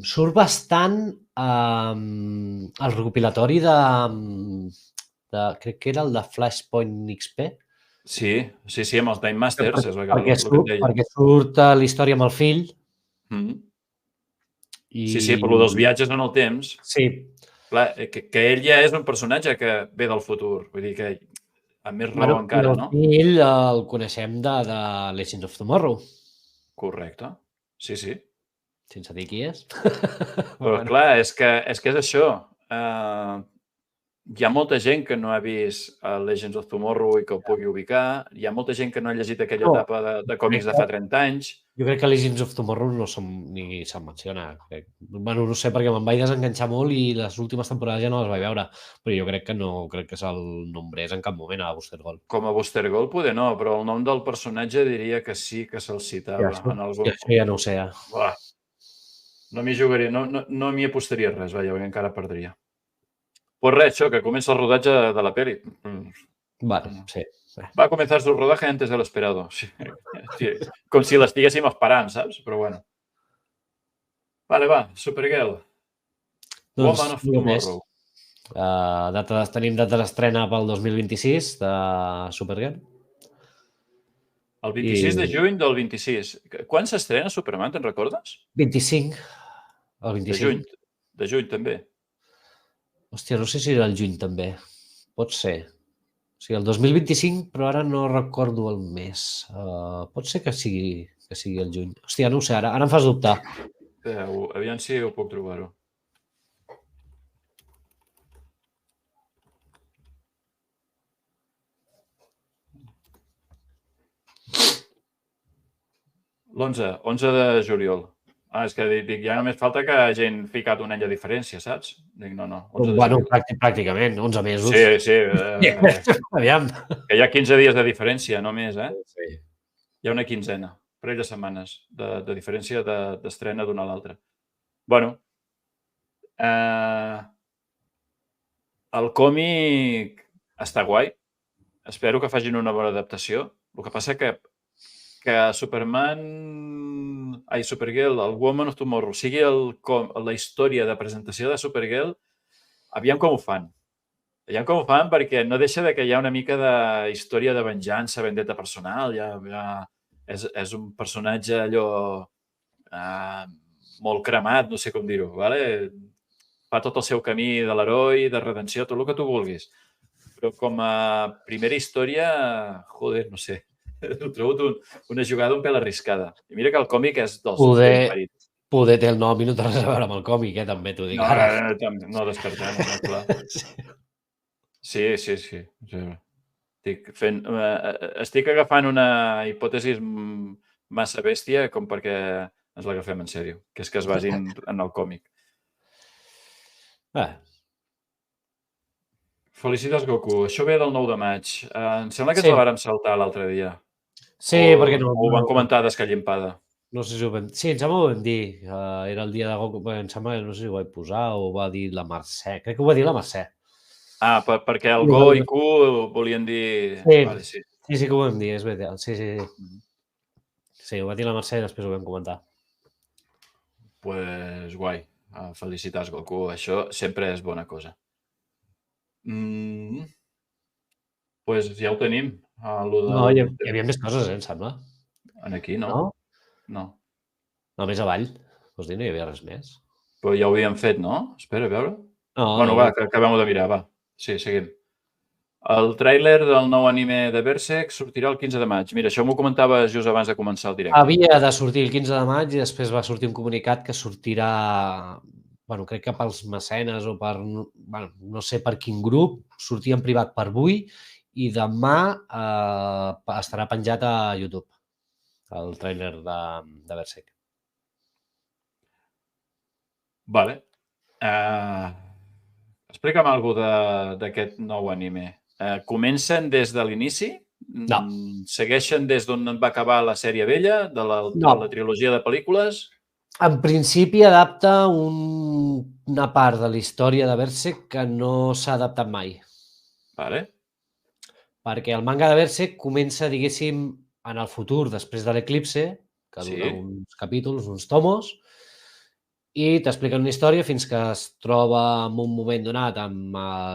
Surt bastant al recopilatori crec que era el de Flashpoint XP. Sí, amb els Time Masters. Perquè surt la història amb el fill. Sí, per lo dels viatges en el temps. Sí. Clar, que ell ja és un personatge que ve del futur. Vull dir que amb més raó encara, no? El fill el coneixem de Legends of Tomorrow. Correcte. Sí. Sense dir qui és. Però clar, és que és això. Hi ha molta gent que no ha vist Legends of Tomorrow i que ho pugui ubicar. Hi ha molta gent que no ha llegit aquella etapa de còmics de fa 30 anys. Jo crec que Legends of Tomorrow ni se'n menciona. Bueno, no sé, perquè me'n vaig desenganxar molt i les últimes temporades ja no les vaig veure. Però jo crec que se'l nombrés en cap moment a Booster Gold. Com a Booster Gold poder no, però el nom del personatge diria que sí que se'l citava. Ja no ho sé. No m'hi jugaria, no m'hi apostaria res, perquè encara perdria. Pues res, això, que comença el rodatge de la peli. Bueno, sí. Va començar su rodaje antes de lo esperado. Sí. Com si l'estiguéssim esperant, saps? Però bueno. Vale, va, Supergirl. Woman of Tomorrow. Tenim data d'estrena pel 2026 de Supergirl. El 26 de juny del 26. Quan s'estrena Superman, te'n recordes? 25. El 25. De juny, també. Hòstia, no sé si era el juny, també. Pot ser. O sigui, el 2025, però ara no recordo el mes. Pot ser que sigui el juny. Hòstia, no ho sé, ara em fas dubtar. Aviam si ho puc trobar-ho. l'11 de juliol. És que dic, ja només falta que hagin ficat un any de diferència, saps? Dic, no. Bueno, pràcticament, 11 mesos. Sí. Aviam. Que hi ha 15 dies de diferència, no més, Sí. Hi ha una quinzena, parell de setmanes de diferència d'estrena d'una a l'altra. Bueno, El còmic està guai. Espero que facin una bona adaptació. El que passa que Supergirl, el Woman of Tomorrow, sigui la història de presentació de Supergirl, aviam com ho fan. Aviam com ho fan, perquè no deixa de que hi ha una mica de història de venjança, vendetta personal. És un personatge allò molt cremat, no sé com dir-ho. Fa tot el seu camí de l'heroi, de redenció, tot el que tu vulguis. Però com a primera història, joder, no sé. Ho trobo una jugada un pèl arriscada. I mira que el còmic és dels mèrits. Poder té el nom i no té res a veure amb el còmic, també t'ho dic ara. No descartem, clar. Sí. Estic agafant una hipòtesi massa bèstia com perquè ens l'agafem en sèrio, que és que es basin en el còmic. Felicitats, Goku. Això ve del 9 de maig. Em sembla que ens la vàrem saltar l'altre dia. Sí, perquè no... Ho van comentar d'escallimpada. No sé si ho vam... Sí, em sembla que ho vam dir. Era el dia de Goku. Em sembla que no sé si ho vaig posar o ho va dir la Mercè. Crec que ho va dir la Mercè. Perquè el Go i Q volien dir... Sí que ho vam dir, és veritat. Sí. Sí, ho va dir la Mercè i després ho vam comentar. Pues guai. Felicitats, Goku. Això sempre és bona cosa. Pues ja ho tenim. No, hi havia més coses, em sembla. Aquí, no? No. No, més avall. Vols dir, no hi havia res més. Però ja ho havíem fet, no? Espera, a veure. No. Va, que acabem de mirar, va. Sí, seguim. El tràiler del nou anime de Berserk sortirà el 15 de maig. Mira, això m'ho comentava just abans de començar el directe. Havia de sortir el 15 de maig i després va sortir un comunicat que sortirà, crec que pels mecenes o per, no sé per quin grup, sortia en privat per avui i demà estarà penjat a YouTube, el tràiler de Berserk. Vale. Explica'm alguna cosa d'aquest nou anime. Comencen des de l'inici? No. Segueixen des d'on va acabar la sèrie vella, de la trilogia de pel·lícules? En principi adapta una part de la història de Berserk que no s'ha adaptat mai. Vale. Perquè el manga de Berserk comença, diguéssim, en el futur, després de l'eclipse, que dura uns capítols, uns tomos, i t'expliquen una història fins que es troba en un moment donat amb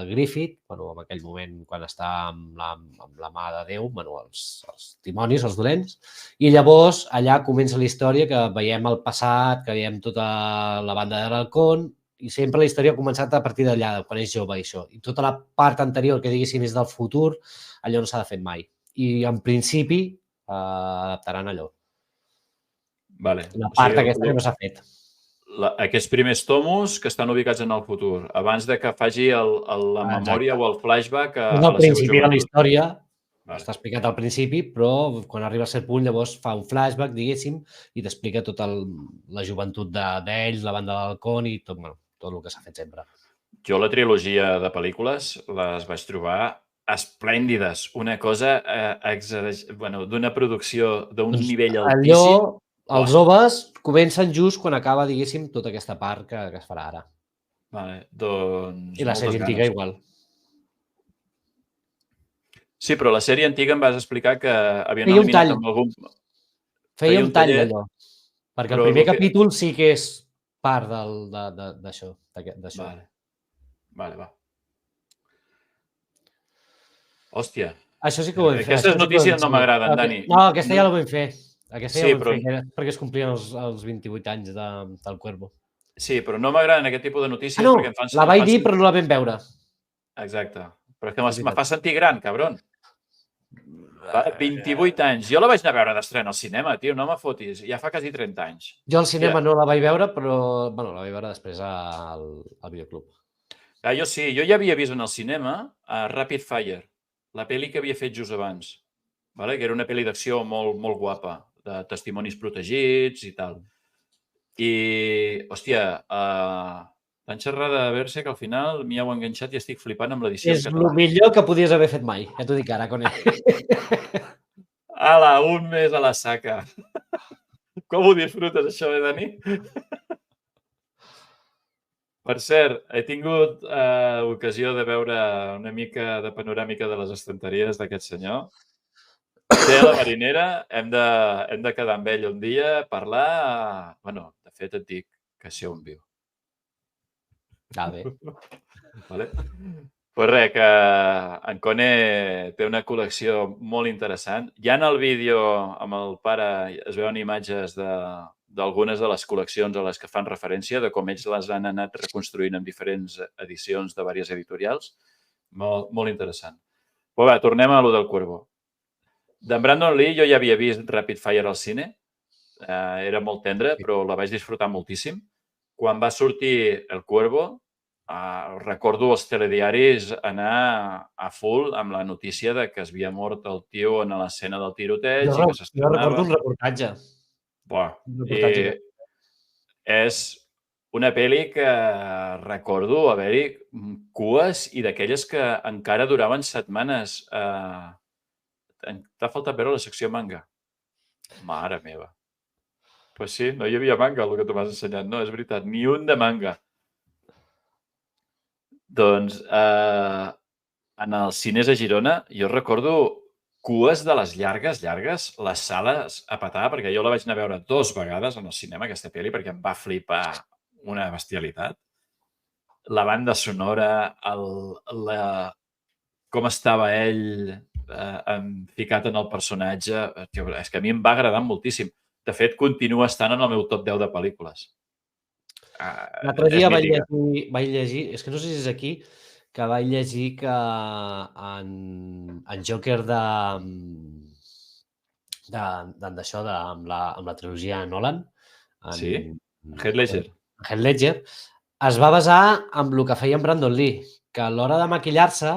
Griffith, en aquell moment quan està amb la mà de Déu, els dimonis, els dolents, i llavors allà comença la història que veiem el passat, que veiem tota la banda de l'Halcón, i sempre la història ha començat a partir d'allà, quan és jove, això. I tota la part anterior, que diguéssim, és del futur, allò no s'ha de fer mai. I en principi adaptaran allò. Vale. La part aquesta que no s'ha fet. Aquests primers tomos que estan ubicats en el futur, abans de que faci la memòria o el flashback a la seva joventut. El principi de la història està explicat al principi, però quan arriba a cert punt llavors fa un flashback, diguéssim, i t'explica tota la joventut d'ells, la banda d'Halcón i tot el que s'ha fet sempre. Jo la trilogia de pel·lícules les vaig trobar esplèndides. Una cosa d'una producció d'un nivell altíssim. Els OVAs comencen just quan acaba, diguéssim, tota aquesta part que es farà ara. Vale, doncs... I la sèrie antiga igual. Sí, però la sèrie antiga em vas explicar que havien eliminat amb algun... Feia un tall d'allò. Perquè el primer capítol sí que és part d'això. Vale. Hòstia. Això sí que ho vam fer. Aquestes notícies no m'agraden, Dani. No, aquesta ja la vam fer. Aquesta ja ho vam fer, perquè es complien els 28 anys del Cuervo. Sí, però no m'agraden aquest tipus de notícies. No, la vaig dir però no la vam veure. Exacte. Però és que me fa sentir gran, cabron. 28 anys. Jo la vaig anar a veure d'estrena al cinema, tio, no me fotis. Ja fa quasi 30 anys. Jo al cinema no la vaig veure, però la vaig veure després al videoclub. Jo sí, jo ja havia vist en el cinema Rapid Fire, la pel·li que havia fet just abans, que era una pel·li d'acció molt guapa, de testimonis protegits i tal. I, hòstia, tan xerrada de Berserk que al final m'hi heu enganxat i estic flipant amb l'edició en català. És el millor que podies haver fet mai, ja t'ho dic ara, Conell. Ala, un més a la saca. Com ho disfrutes, això, Dani? Per cert, he tingut ocasió de veure una mica de panoràmica de les estanteries d'aquest senyor. Té a la marinera, hem de quedar amb ell un dia, parlar... Bueno, de fet et dic que sé on viu. Bé. Vale? Pues res, que en Cone té una col·lecció molt interessant. Ja en el vídeo amb el pare es veuen imatges d'algunes de les col·leccions a les que fan referència, de com ells les han anat reconstruint en diferents edicions de diverses editorials. Molt, molt interessant. Però va, tornem a lo del Cuervo. D'en Brandon Lee jo ja havia vist Rapid Fire al cine. Era molt tendre, però la vaig disfrutar moltíssim. Quan va sortir El Cuervo, recordo els telediaris anar a full amb la notícia de que es havia mort el tio en l'escena del tiroteig i que Jo recordo un reportatge. Buah, i és una pel·li que recordo haver-hi cues i d'aquelles que encara duraven setmanes. T'ha faltat veure la secció manga. Mare meva. Pues sí, no hi havia manga, el que tu m'has ensenyat. No, és veritat, ni un de manga. Doncs en els cines a Girona jo recordo cues de les llargues, les sales a petar, perquè jo la vaig anar a veure 2 vegades en el cinema, aquesta pel·li, perquè em va flipar una bestialitat. La banda sonora, com estava ell ficat en el personatge, és que a mi em va agradar moltíssim. De fet, continua estant en el meu top 10 de pel·lícules. L'altre dia vaig llegir, és que no sé si és aquí, que vaig llegir que en Joker amb la trilogia de Nolan, Sí? Heath Ledger. Heath Ledger, es va basar en el que feia en Brandon Lee, que a l'hora de maquillar-se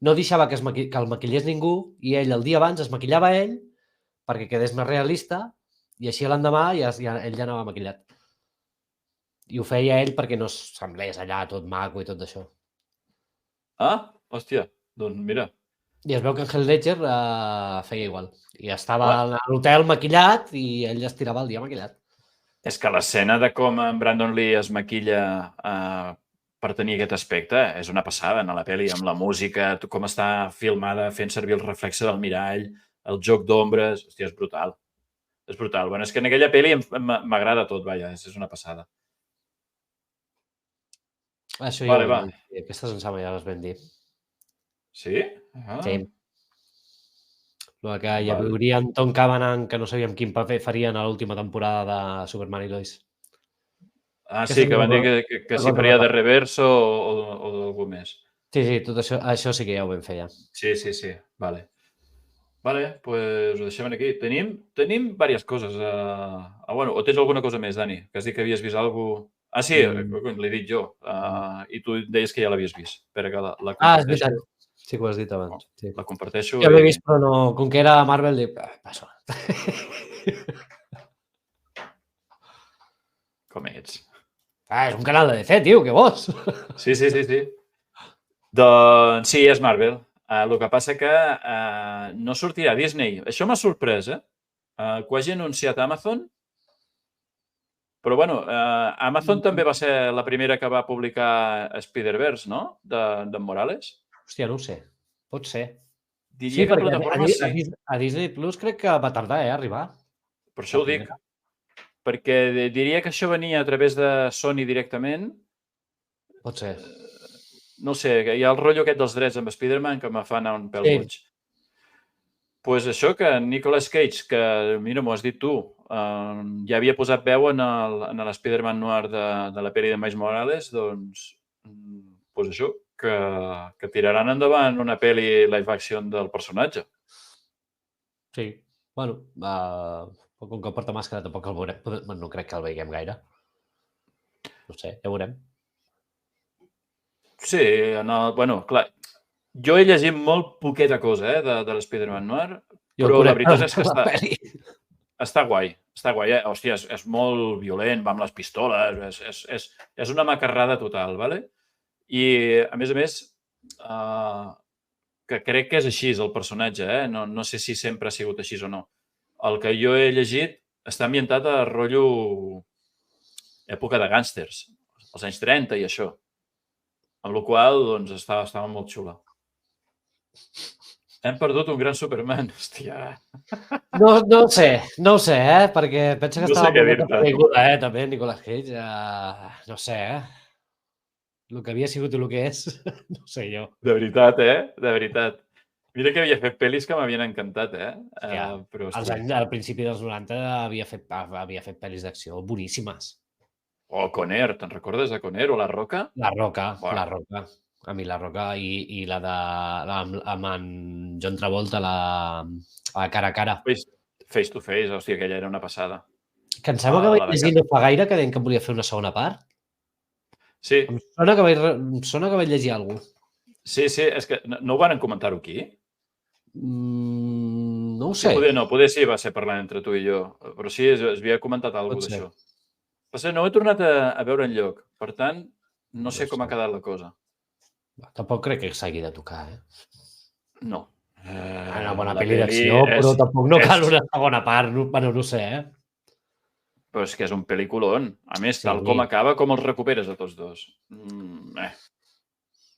no deixava que el maquillés ningú i ell el dia abans es maquillava ell perquè quedés més realista i així l'endemà ell ja anava maquillat. I ho feia ell perquè no semblés allà tot maco i tot això. Hòstia, doncs mira. I es veu que en Heath Ledger feia igual. I estava a l'hotel maquillat i ell es tirava el dia maquillat. És que l'escena de com en Brandon Lee es maquilla per tenir aquest aspecte és una passada en la pel·li, amb la música, com està filmada fent servir el reflexe del mirall, el joc d'ombres... Hòstia, és brutal. És brutal. Bueno, és que en aquella pel·li m'agrada tot, vaja, és una passada. Això ja ho aquestes em sembla ja les vam dir. Sí? Sí. El que hi hauria en Tom Cavanagh, que no sabíem quin paper farien a l'última temporada de Superman i Lois. Sí, que van dir que si faria de Reverso o d'algú més. Sí, tot això sí que ja ho vam fer ja. Sí. Vale. Vale, pues ho deixem aquí. Tenim diverses coses. Bueno, o tens alguna cosa més, Dani? Que has dit que havies vist alguna cosa... Sí, l'he dit jo. I tu deies que ja l'havies vist. Espera que la comparteixo. És veritat. Sí que ho has dit abans. La comparteixo. Jo l'he vist, però no... Com que era Marvel, dic... Passa. Com ets? És un canal de DC, tio, què vols? Sí. Doncs sí, és Marvel. El que passa que no sortirà a Disney. Això m'ha sorprès, que ho hagi anunciat Amazon. Però, bueno, Amazon també va ser la primera que va publicar Spider-Verse, no? De Morales. Hòstia, no ho sé. Pot ser. Diria que plataforma sí. A Disney Plus crec que va tardar a arribar. Per això ho dic. Perquè diria que això venia a través de Sony directament. Pot ser. No sé, hi ha el rotllo aquest dels drets amb Spider-Man que me fa anar un pèl boig. Doncs això, que Nicolas Cage, que mira, m'ho has dit tu, ja havia posat veu en l'Spider-Man noir de la pel·li de Miles Morales, doncs això, que tiraran endavant una pel·li live action del personatge. Sí, bueno, com que porta màscara tampoc el veurem, no crec que el veiem gaire. No sé, ja veurem. Sí, bueno, clar, jo he llegit molt poqueta cosa de l'Spider-Man noir, però la veritat és que està guai. Hòstia, és molt violent, va amb les pistoles, és una macarrada total, ¿vale? I, a més, que crec que és així el personatge, no sé si sempre ha sigut així o no. El que jo he llegit està ambientat a rotllo època de gàngsters. als anys 30 i això. Amb la qual doncs, estava molt xula. Hem perdut un gran Superman, hòstia. No ho sé, perquè penso que No sé estava què molt dir-te. pel·lícula, també, Nicolas Cage. No sé, el que havia sigut i el que és, no sé jo. De veritat, De veritat. Mira que havia fet pel·lis que m'havien encantat, Hòstia, Però, al principi dels 90 havia fet pel·lis d'acció boníssimes. O Conner, te'n recordes de Conner o La Roca? La Roca, Buah. La Roca. A mi La Roca i la amb en John Travolta, la cara a cara. Face to Face, hòstia, aquella era una passada. Que em sembla que la vaig de llegir no fa gaire que deien que volia fer una segona part. Sí, Em sona que vaig llegir alguna cosa. sí, és que no ho van comentar-ho aquí? No ho Sí, sé. poder sí, va ser parlant entre tu i jo, però sí, es havia comentat alguna Pot ser. d'això. Però no ho he tornat a veure enlloc, per tant, no sé com ha quedat la cosa. Tampoc crec que s'hagi de tocar, No. Una bona La pel·li d'acció, però tampoc no cal és- una segona part. Bueno, no ho sé, Però és que és un pel·lículon. A més, Sí. tal com acaba, com els recuperes a tots dos.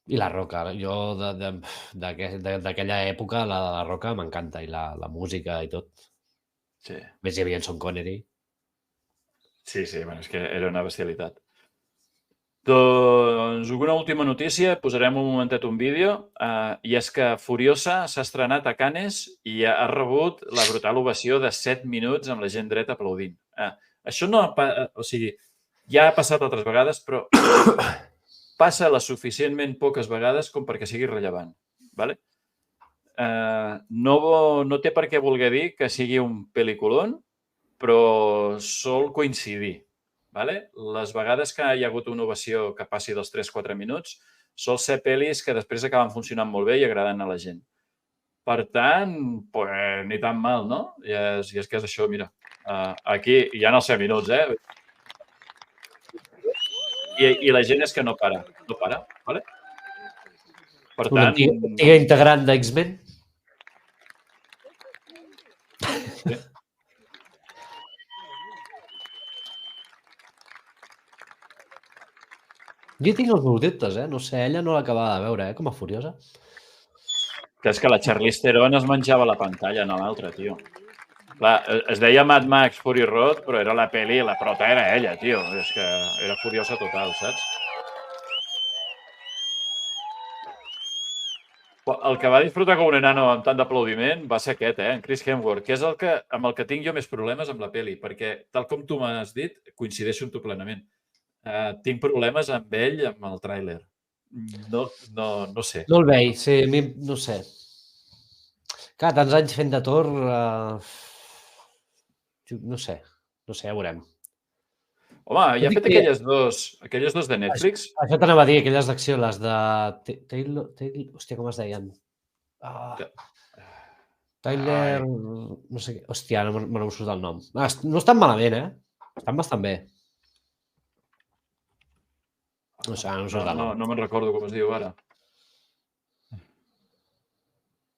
I La Roca, jo d'aquella època, la de La Roca m'encanta, i la música i tot. Sí, A més, hi havia en Sean Connery. sí, bueno, és que era una bestialitat. Doncs una última notícia, posarem un momentet un vídeo, i és que Furiosa s'ha estrenat a Cannes i ha rebut la brutal ovació de 7 minuts amb la gent dreta aplaudint. Això no... O sigui, ja ha passat altres vegades, però passa les suficientment poques vegades com perquè sigui rellevant. Vale? No té per què voler dir que sigui un pel·lículon, però sol coincidir. Vale? Les vegades que hi ha hagut una ovació que passi dels 3-4 minuts sol ser pel·lis que després acaben funcionant molt bé i agraden a la gent. Per tant, pues, ni tan mal, no? I és que és això, mira. Aquí hi ha els 7 minuts, I la gent és que no para. No para, vale? Per Una tant... antiga integrant d'X-Men. Sí. Jo tinc els meus dubtes, no sé, ella no l'acabava de veure, com a Furiosa. Que és que la Charlize Theron es menjava la pantalla en l'altre, tio. Clar, es deia Mad Max Fury Road, però era la peli, la prota era ella, tio. És que era Furiosa total, saps? El que va disfrutar com un enano amb tant d'aplaudiment va ser aquest, en Chris Hemsworth, que és amb el que tinc jo més problemes amb la peli, perquè, tal com tu m'has dit, coincideixo amb tu plenament. Tinc problemes amb ell, amb el tràiler. No sé. No el veig, sí, a mi no sé. Clar, tants anys fent de Thor... No sé, ja veurem. Home, ja ha fet aquelles dos de Netflix. Això t'anava a dir, aquelles d'acció, les de Taylor... Hòstia, com es deien? Tyler... No sé què... Hòstia, no me'n surt el nom. No estan malament, Estan bastant bé. No sé, no em surt el nom. No me'n recordo com es diu ara.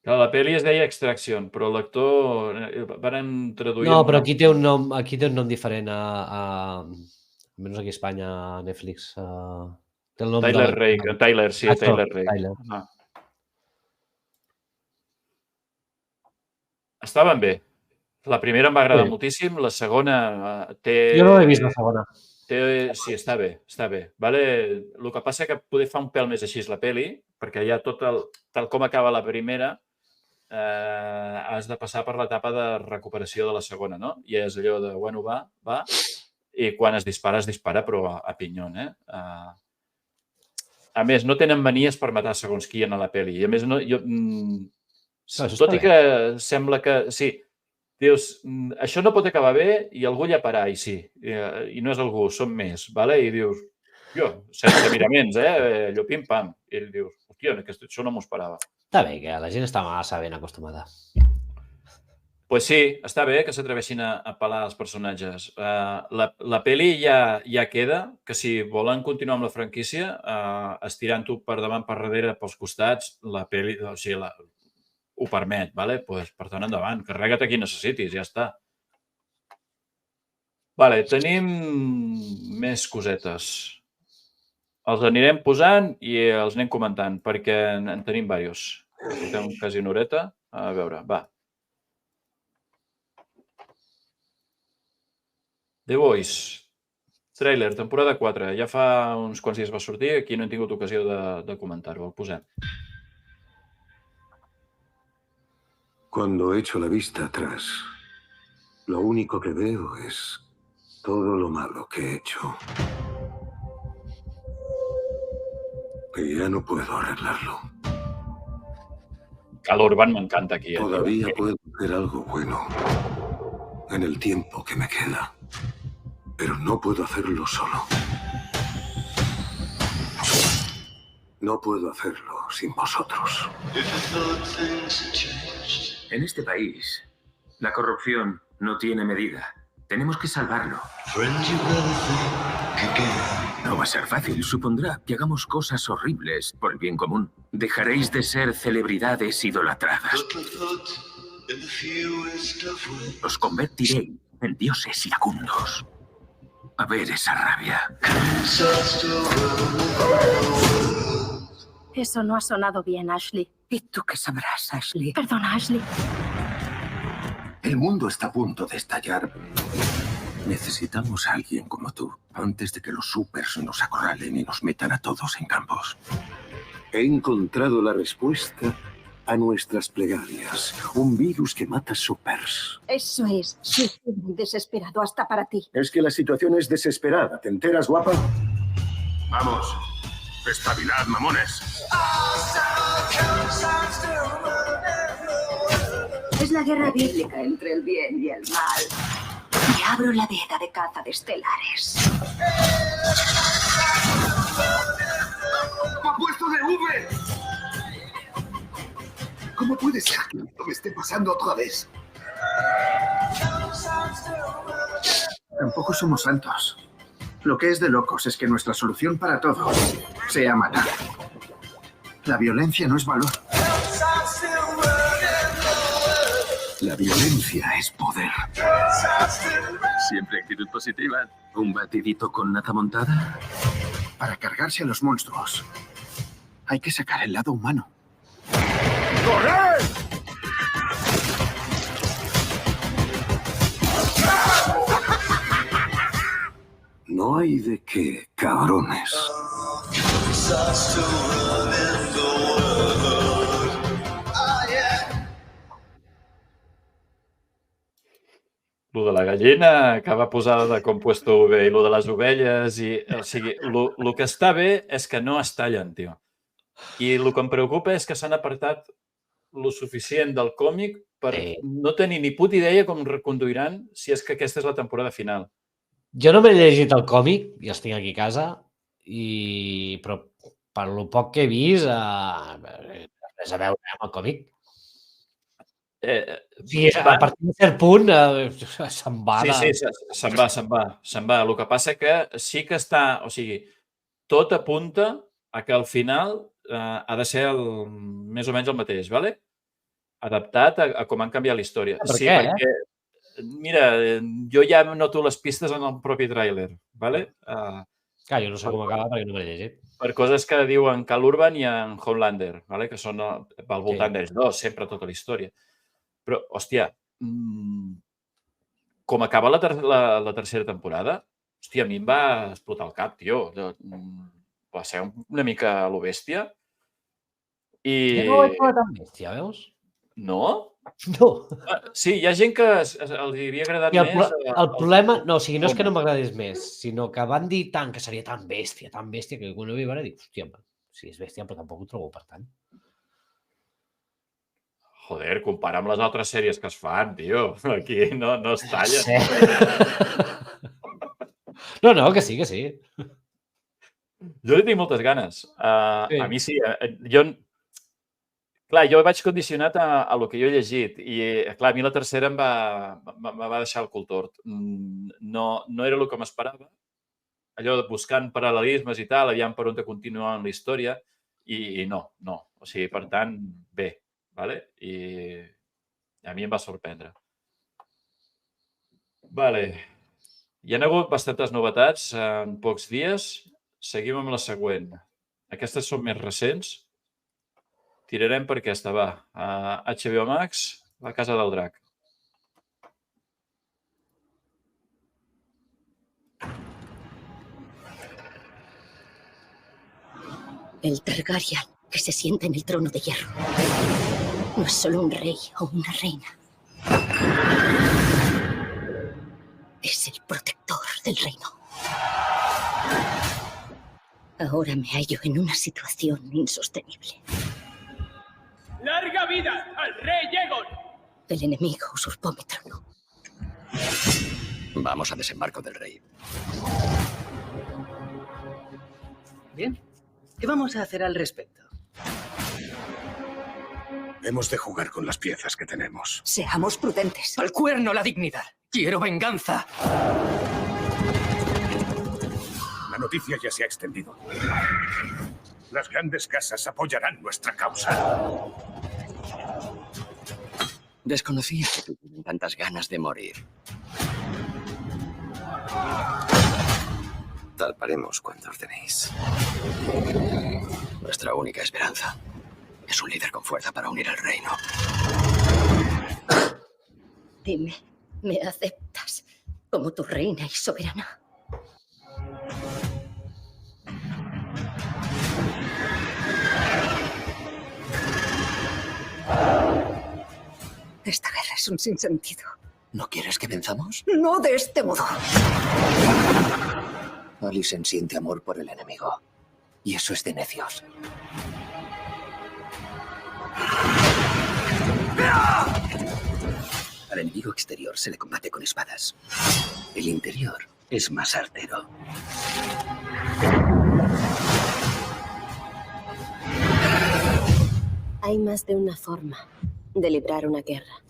La pel·li es deia Extraction, però l'actor van traduir... No, però aquí té un nom diferent almenys aquí a Espanya, a Netflix. Té el nom Tyler Rake. Tyler, sí, Tyler Rake. Estaven bé. La primera em va agradar moltíssim, la segona té... Jo no l'he vist, la segona. Sí, està bé. Vale? El que passa que poder fa un pèl més així la peli, perquè ja tal com acaba la primera, has de passar per l'etapa de recuperació de la segona, no? I és allò de, bueno, va, i quan es dispara, però a pinyon, A més, no tenen manies per matar segons qui en la peli. I a més, tot i que sembla que... Sí, dius, això no pot acabar bé i algú llaparà, i sí. I no és algú, són més, vale? I dius, sense miraments, allò pim-pam. I dius, hòstia, això no m'ho esperava. Està bé, que la gent està massa ben acostumada. Pues sí, està bé que s'atreveixin a pelar els personatges. La peli ja queda, que si volen continuar amb la franquícia, estirant-ho per davant, per darrere, pels costats, la peli, o sigui, ho permet, vale? Pues, per tant, endavant, carrega't a qui necessitis, ja està. Vale, tenim més cosetes. Els anirem posant i els anem comentant, perquè en tenim diversos. Portem quasi una horeta. A veure, va. The Voice. Trailer, temporada 4. Ja fa uns quants dies va sortir, aquí no hem tingut ocasió de comentar-ho. El posem. Cuando echo la vista atrás, lo único que veo es todo lo malo que he hecho. Y ya no puedo arreglarlo. Cal Urban m'encanta aquí. Todavía puedo hacer algo bueno en el tiempo que me queda, pero no puedo hacerlo solo. No puedo hacerlo sin vosotros. En este país, la corrupción no tiene medida. Tenemos que salvarlo. No va a ser fácil. Supondrá que hagamos cosas horribles por el bien común. Dejaréis de ser celebridades idolatradas. Os convertiréis en dioses iracundos. A ver esa rabia. Eso no ha sonado bien, Ashley. ¿Y tú qué sabrás, Ashley? Perdona, Ashley. El mundo está a punto de estallar. Necesitamos a alguien como tú, antes de que los supers nos acorralen y nos metan a todos en campos. He encontrado la respuesta a nuestras plegarias. Un virus que mata supers. Eso es suicidio desesperado hasta para ti. Es que la situación es desesperada. ¿Te enteras, guapa? Vamos. Espabilad, mamones. Es la guerra bíblica entre el bien y el mal. Me abro la veda de caza de estelares. ¡Me ha puesto de V! ¿Cómo puede ser que esto me esté pasando otra vez? Tampoco somos santos. Lo que es de locos es que nuestra solución para todo sea matar. La violencia no es valor. La violencia es poder. Siempre actitud positiva. ¿Un batidito con nata montada? Para cargarse a los monstruos, hay que sacar el lado humano. No hay de qué, cabrones. Lo de la gallina que va posar de compuesto UV i lo de les ovelles. O sigui, el que està bé és que no es tallen, tio. I el que em preocupa és que s'han apartat lo suficient del còmic per no tenir ni puta idea com reconduiran si és que aquesta és la temporada final. Jo no m'he llegit el còmic, ja estic aquí a casa, però per lo poc que he vist, res a veure amb el còmic. A partir d'un cert punt se'n va. Sí, se'n va. El que passa que sí que està... O sigui, tot apunta a que al final ha de ser més o menys el mateix, ¿vale? Adaptat a com han canviat la història. Per què? Perquè, mira, jo ja noto les pistes en el propi tràiler, ¿vale? Clar, jo no sé com acaba perquè no m'he llegit. Per coses que diuen Cal Urban i en Homelander, ¿vale? Que són al voltant d'ells dos, sempre tota la història. Però, hòstia, com acaba la tercera temporada, hòstia, a mi em va explotar el cap, tio. Va ser una mica a lo bèstia. Jo no ho he trobat tan bèstia, veus? No? No. Sí, hi ha gent que els havia agradat més. El problema, no, o sigui, no és que no m'agradés més, sinó que van dir tant que seria tan bèstia, que quan ho vi veure dic, hòstia, sí, és bèstia, però tampoc ho trobo per tant. Joder, compara amb les altres sèries que es fan, tio. Aquí no es tallen. Sí. No, que sí. Jo li tinc moltes ganes. A mi sí. Clar, jo vaig condicionat a lo que jo he llegit i, clar, a mi la tercera em va deixar el cul tort. No era el que m'esperava. Allò buscant paral·lelismes i tal, aviam per on te continuaven la història i no. O sigui, per tant, bé. Vale? I a mi em va sorprendre. Vale. Hi ha hagut bastantes novetats en pocs dies. seguim amb la següent. Aquestes són més recents. Tirarem per aquesta, va. HBO Max, La Casa del Drac. El Targaryen que se sienta en el trono de hierro no es solo un rey o una reina. Es el protector del reino. Ahora me hallo en una situación insostenible. ¡Larga vida al rey Aegon! El enemigo usurpó mi trono. Vamos a desembarco del rey. Bien. ¿Qué vamos a hacer al respecto? Hemos de jugar con las piezas que tenemos. Seamos prudentes. ¡Al cuerno la dignidad! ¡Quiero venganza! La noticia ya se ha extendido. Las grandes casas apoyarán nuestra causa. Desconocía que tuvieran tantas ganas de morir. Talparemos cuando ordenéis. Nuestra única esperanza es un líder con fuerza para unir el reino. Dime, ¿me aceptas como tu reina y soberana? Esta guerra es un sinsentido. ¿No quieres que venzamos? No de este modo. Alicent siente amor por el enemigo. Y eso es de necios. Al enemigo exterior se le combate con espadas. El interior es más artero. Hay más de una forma de librar una guerra.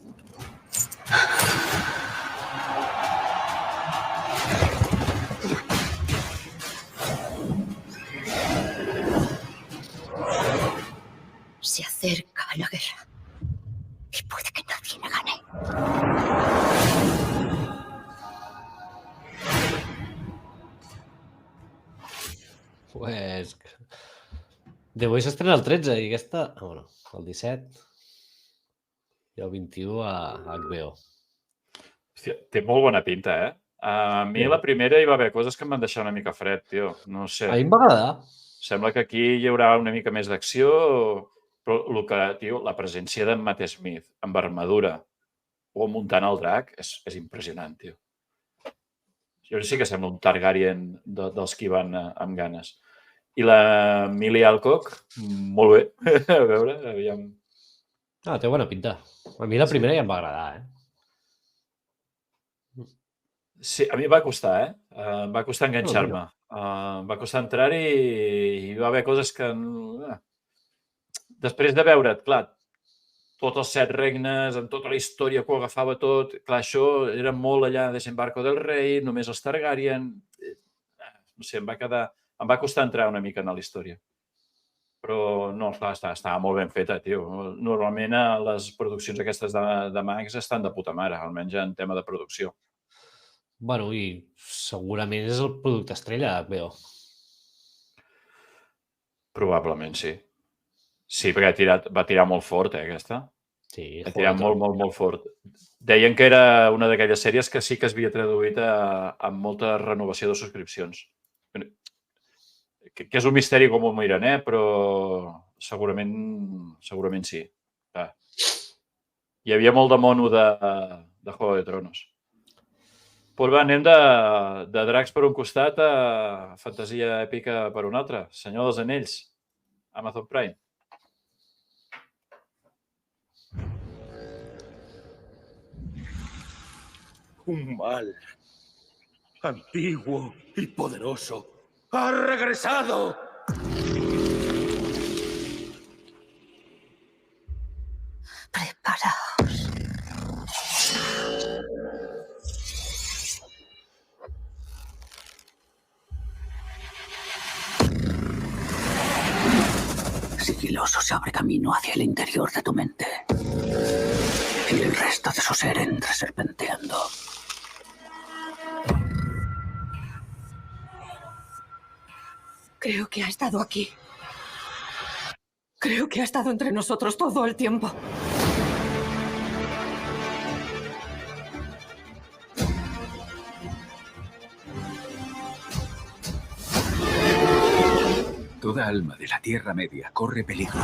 Se acerca la guerra y puede que nadie me gane. Pues... The Voice s'estrena el 13 i aquesta... bueno, el 17 i el 21 a HBO. Hòstia, té molt bona pinta, eh? A mi la primera hi va haver coses que em van deixar una mica fred, tio. No sé. A mi em va agradar. Sembla que aquí hi haurà una mica més d'acció, però el que, tio, la presència d'en Matt Smith amb armadura o muntant el drac és impressionant, tio. Jo sí que sembla un Targaryen dels que hi van amb ganes. I la Millie Alcock, molt bé. A veure, aviam. Té bona pinta. A mi la primera ja em va agradar, eh? Sí, a mi em va costar, eh? Em va costar enganxar-me. Em va costar entrar-hi i hi va haver coses que... Després de veure't, clar, tots els 7 regnes, amb tota la història que ho agafava tot, clar, això era molt allà de Desembarco del Rei, només els Targaryen... No sé, em va costar entrar una mica en la història. Però no, clar, estava molt ben feta, tio. Normalment les produccions aquestes de Max estan de puta mare, almenys en tema de producció. Bueno, i segurament és el producte estrella d'HBO. Probablement sí. Sí, perquè va tirar molt fort, aquesta. Sí, va tirar molt fort. Deien que era una d'aquelles sèries que sí que es havia traduït amb molta renovació de subscripcions. Que és un misteri com ho miren, però segurament sí. Hi havia molt de mono de Juego de Tronos. Pues va, anem de dracs per un costat a fantasia èpica per un altre. Senyor dels Anells, Amazon Prime. Un mal antiguo y poderoso ha regresado. Preparaos. Sigiloso se abre camino hacia el interior de tu mente. Y el resto de su ser entra serpenteando. Creo que ha estado aquí. Creo que ha estado entre nosotros todo el tiempo. Toda alma de la Tierra Media corre peligro.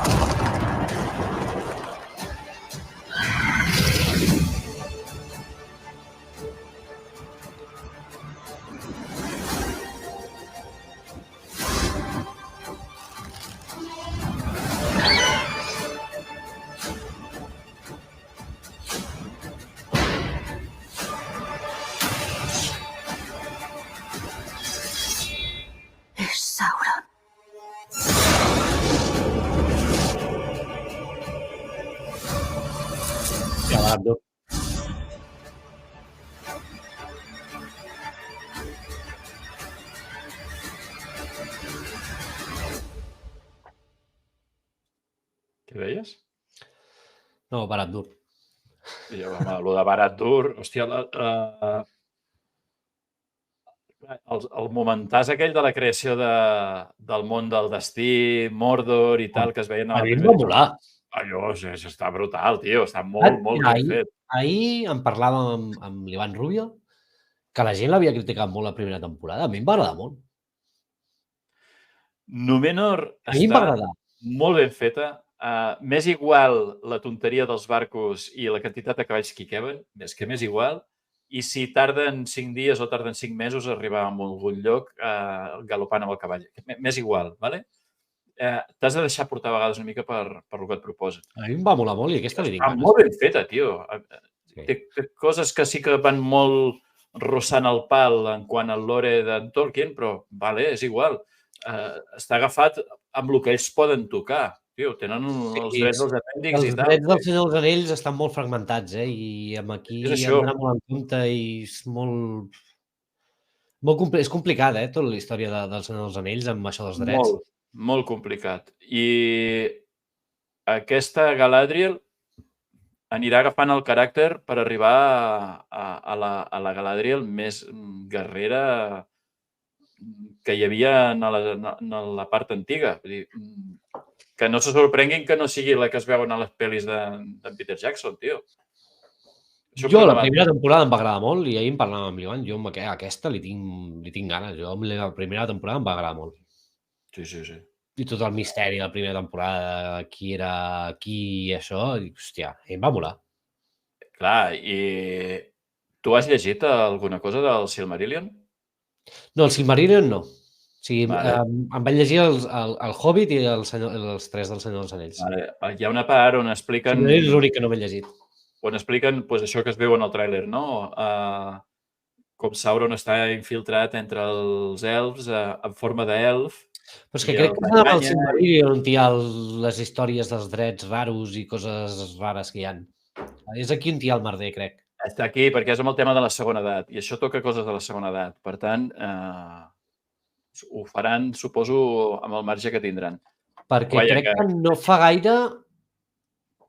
Es Sauron. Barad-dûr. Què deies? No, Barad-dûr. I jo, home, el de Barad-dûr, hòstia, el momentàs aquell de la creació del món del destí, Mordor i tal, que es veien A mi em va molar. Allò està brutal, tio, està molt, molt ben fet. Ahir en parlàvem amb l'Ivan Rubio, que la gent l'havia criticat molt la primera temporada. A mi em va agradar molt. Númenor A mi em va està agradar. molt ben feta. M'és igual la tonteria dels barcos i la quantitat de cavalls que hi queben, que m'és igual. I si tarden 5 dies o tarden 5 mesos a arribar a algun lloc galopant amb el cavall. M'és igual, ¿vale? T'has de deixar portar a vegades una mica per el que et proposen. A mi em va molar molt i aquesta li tinc Està ganes. molt ben feta, tio. Té coses que sí que van molt rossant el pal en quant al lore d'en Tolkien, però vale, és igual. Està agafat amb el que ells poden tocar. Tio, tenen els drets dels apèndix i tal. Els drets del Senyor dels Anells estan molt fragmentats, i amb aquí hem d'anar molt en compte i és molt... És complicat, tota la història del Senyor dels Anells amb això dels drets. Molt, molt complicat. I aquesta Galadriel anirà agafant el caràcter per arribar a la Galadriel més guerrera que hi havia en la part antiga. Vull dir, que no se sorprenguin que no sigui la que es veuen a les pel·lis d'en Peter Jackson, tio. Jo la primera temporada em va agradar molt i ahir em parlàvem amb l'Ivan. Jo aquesta li tinc ganes. Jo la primera temporada em va agradar molt. Sí. I tot el misteri de la primera temporada, qui era qui i això, hòstia, em va molar. Clar, i tu has llegit alguna cosa del Silmarillion? No, el Silmarillion no. O sigui, em vaig llegir el Hobbit i els 3 del Senyor dels Anells. Hi ha una part on expliquen... És l'únic que no m'he llegit. On expliquen això que es veu en el tràiler, no? Com Sauron està infiltrat entre els elfs en forma d'elf. Però és que crec que és amb el Silmarillion on hi ha les històries dels drets raros i coses rares que hi ha. És aquí on hi ha el merder, crec. Està aquí perquè és amb el tema de la segona edat i això toca coses de la segona edat. Per tant, ho faran, suposo, amb el marge que tindran. Perquè crec que no fa gaire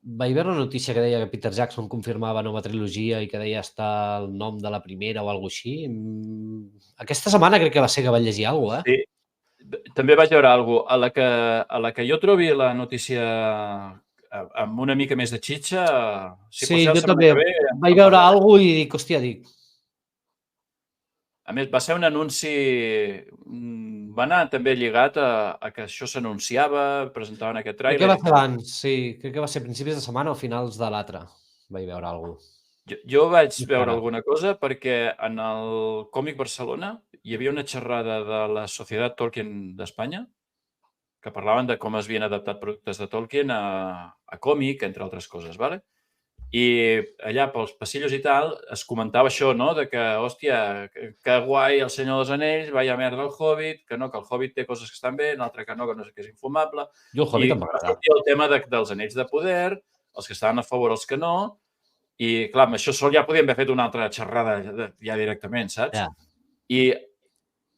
vaig veure una notícia que deia que Peter Jackson confirmava nova trilogia i que deia estar el nom de la primera o alguna cosa així. Aquesta setmana crec que va ser que vaig llegir alguna cosa, Sí, també vaig veure alguna cosa. A la que jo trobi la notícia amb una mica més de xitxa... Sí, jo també vaig veure alguna cosa i dic, hòstia, A més, va ser un anunci... Va anar també lligat a que això s'anunciava, presentaven aquest tràiler... Crec que va ser abans, sí. Crec que va ser principis de setmana o finals de l'altre. Vaig veure alguna cosa. Jo vaig veure alguna cosa perquè en el Còmic Barcelona hi havia una xerrada de la Societat Tolkien d'Espanya que parlaven de com es havien adaptat productes de Tolkien a còmic, entre altres coses, ¿vale? I allà pels passillos i tal es comentava això, no? De que, hòstia, que guai el Senyor dels Anells, vaya merda el Hobbit, que no, que el Hobbit té coses que estan bé, l'altre que no sé què és infumable. Jo el Hobbit em va agradar. I el tema dels Anells de Poder, els que estaven a favor, els que no, i clar, amb això sol ja podíem haver fet una altra xerrada ja directament, saps? I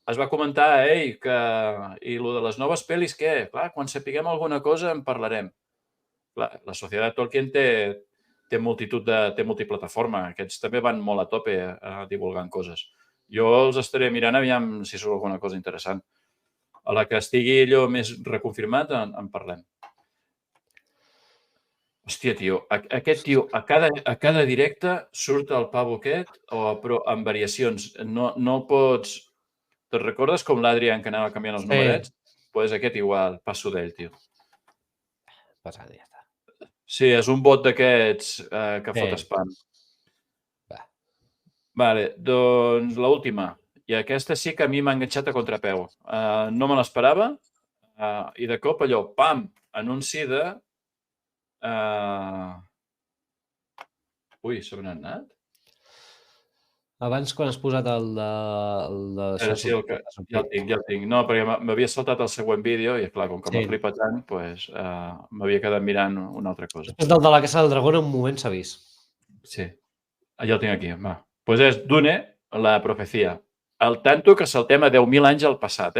es va comentar, que... I el de les noves pel·lis, què? Clar, quan sapiguem alguna cosa en parlarem. Clar, la Societat Tolkien té multiplataforma. Aquests també van molt a tope divulgant coses. Jo els estaré mirant aviam si surt alguna cosa interessant. A la que estigui allò més reconfirmat, en parlem. Hòstia, tio, aquest tio, a cada directe surt el pavo aquest, però amb variacions. No pots... Te'n recordes com l'Adrian que anava canviant els numerets? Doncs aquest igual, passo d'ell, tio. Passat, ja està. Sí, és un bot d'aquests que fot spam. Vale, doncs l'última. I aquesta sí que a mi m'ha enganxat a contrapeu. No me l'esperava i de cop allò, pam, anunci de... Ui, s'ha anat? Abans, quan has posat el de... Sí, ja el tinc. No, perquè m'havia saltat el següent vídeo i, clar, com que m'ho flipa tant, m'havia quedat mirant una altra cosa. Després del de la Casa del Dragón, en un moment s'ha vist. Sí, ja el tinc aquí. Doncs és Dune, la profecia. Al tanto que saltem a 10.000 anys al passat,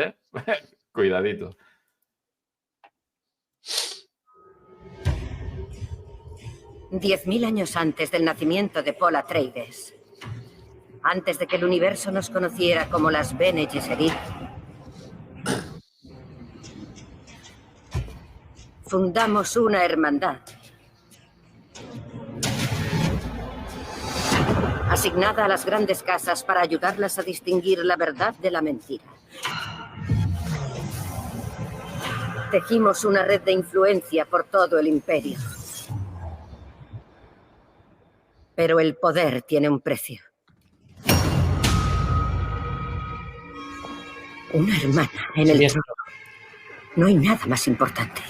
Cuidadito. $10.000 años antes del nacimiento de Paul Atreides, antes de que el universo nos conociera como las Bene Gesserit, fundamos una hermandad asignada a las grandes casas para ayudarlas a distinguir la verdad de la mentira. Tejimos una red de influencia por todo el imperio. Pero el poder tiene un precio. Una hermana en el trono. No hay nada más importante.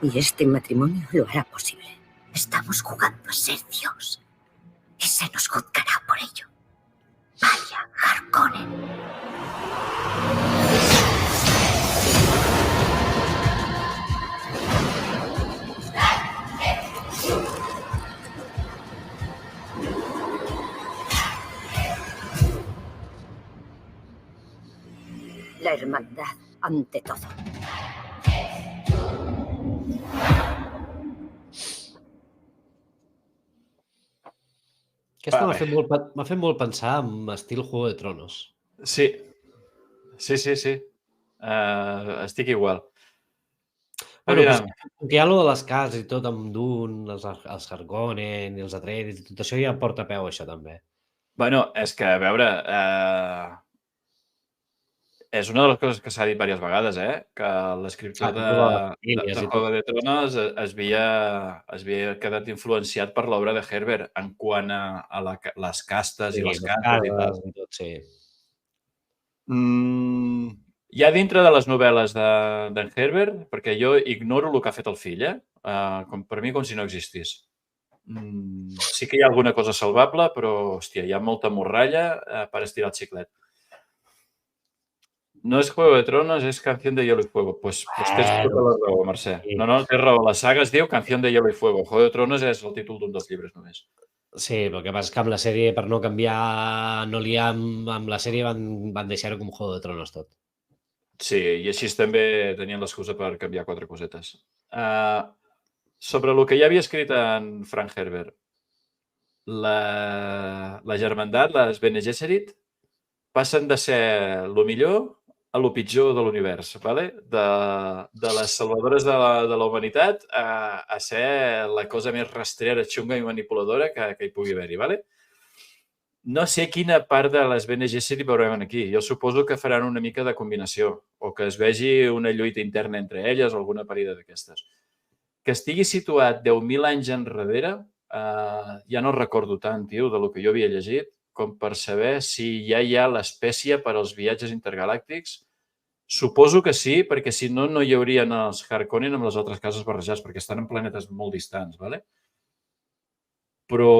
Y este matrimonio lo hará posible. Estamos jugando a ser Dios. Y se nos juzgará por ello. Vaya, Harkonnen. La hermandad ante todo. Aquesta m'ha fet molt pensar en estil Juego de Tronos. Sí. Estic igual. Bueno, que hi ha allò de les cases i tot, amb Dune, els Harkonnen i els Atreides, i tot això ja porta peu, això, també. Bueno, és que, a veure, és una de les coses que s'ha dit diverses vegades, que l'escriptor de Juego de Tronos es havia quedat influenciat per l'obra de Herbert en quant a les castes i les cases i tot. Sí. Hi ha dintre de les novel·les d'en Herbert, perquè jo ignoro el que ha fet el fill, per mi com si no existís. Sí que hi ha alguna cosa salvable, però, hòstia, hi ha molta morralla per estirar el xiclet. No és Juego de Tronos, és Canción de Hielo y Fuego. Pues tens tota la raó, Mercè. No, tens raó. La saga es diu Canción de Hielo y Fuego. Juego de Tronos és el títol d'un dels llibres només. Sí, però el que passa és que amb la sèrie, per no canviar, no liar amb la sèrie, van deixar-ho com Juego de Tronos tot. Sí, i així també tenien l'excusa per canviar 4 cosetes. Sobre el que ja havia escrit en Frank Herbert, la germandat, les Bene Gesserit, passen de ser el millor a lo pitjor de l'univers, de les salvadores de la humanitat a ser la cosa més rastrera, xunga i manipuladora que hi pugui haver-hi. No sé quina part de les Bene Gesserit veurem aquí. Jo suposo que faran una mica de combinació o que es vegi una lluita interna entre elles o alguna parida d'aquestes. Que estigui situat 10.000 anys enrere, ja no recordo tant, tio, del que jo havia llegit, com per saber si ja hi ha l'espècie per als viatges intergalàctics. Suposo que sí, perquè si no, no hi haurien els Harkonnen amb les altres cases barrejats, perquè estan en planetes molt distants, Però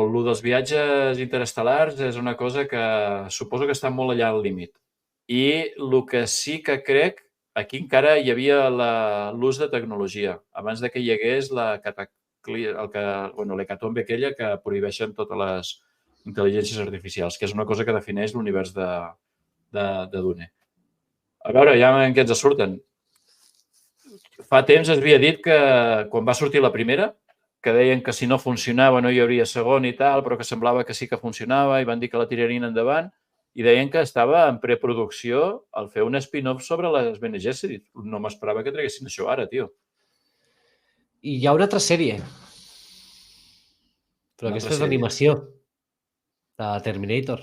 el dels viatges interestel·lars és una cosa que suposo que està molt allà al límit. I el que sí que crec, aquí encara hi havia l'ús de tecnologia, abans que hi hagués l'hecatombe aquella que prohibeixen totes les intel·ligències artificials, que és una cosa que defineix l'univers de Dune. A veure, ja en què ens surten. Fa temps es havia dit que quan va sortir la primera, que deien que si no funcionava no hi hauria segon i tal, però que semblava que sí que funcionava i van dir que la tirarien endavant. i deien que estava en preproducció el fer un spin-off sobre les Bene Gesserit. No m'esperava que traguessin això ara, tio. I hi ha una altra sèrie. Però Una aquesta altra és sèrie. d'animació. De Terminator.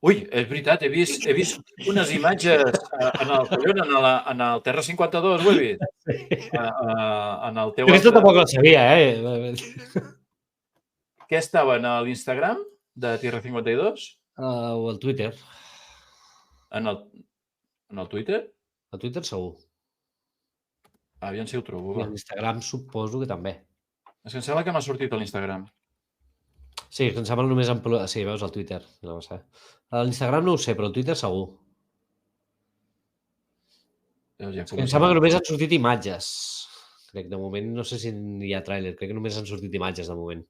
Ui, és veritat, he vist unes imatges en el Terra 52, ho he vist. En el teu Aquesta altre... tampoc la sabia, eh? Què estava en l'Instagram de Tierra 52? O el Twitter. En el Twitter? El Twitter segur. Aviam si ho trobo, I va. l'Instagram suposo que també. És que em sembla que m'ha sortit a l'Instagram. Sí, em sembla només en... Sí, veus el Twitter. No ho sé. A l'Instagram no ho sé, però el Twitter segur. Ja Em sembla que només han sortit imatges. Crec, de moment, no sé si hi ha tràiler. Crec que només han sortit imatges, de moment.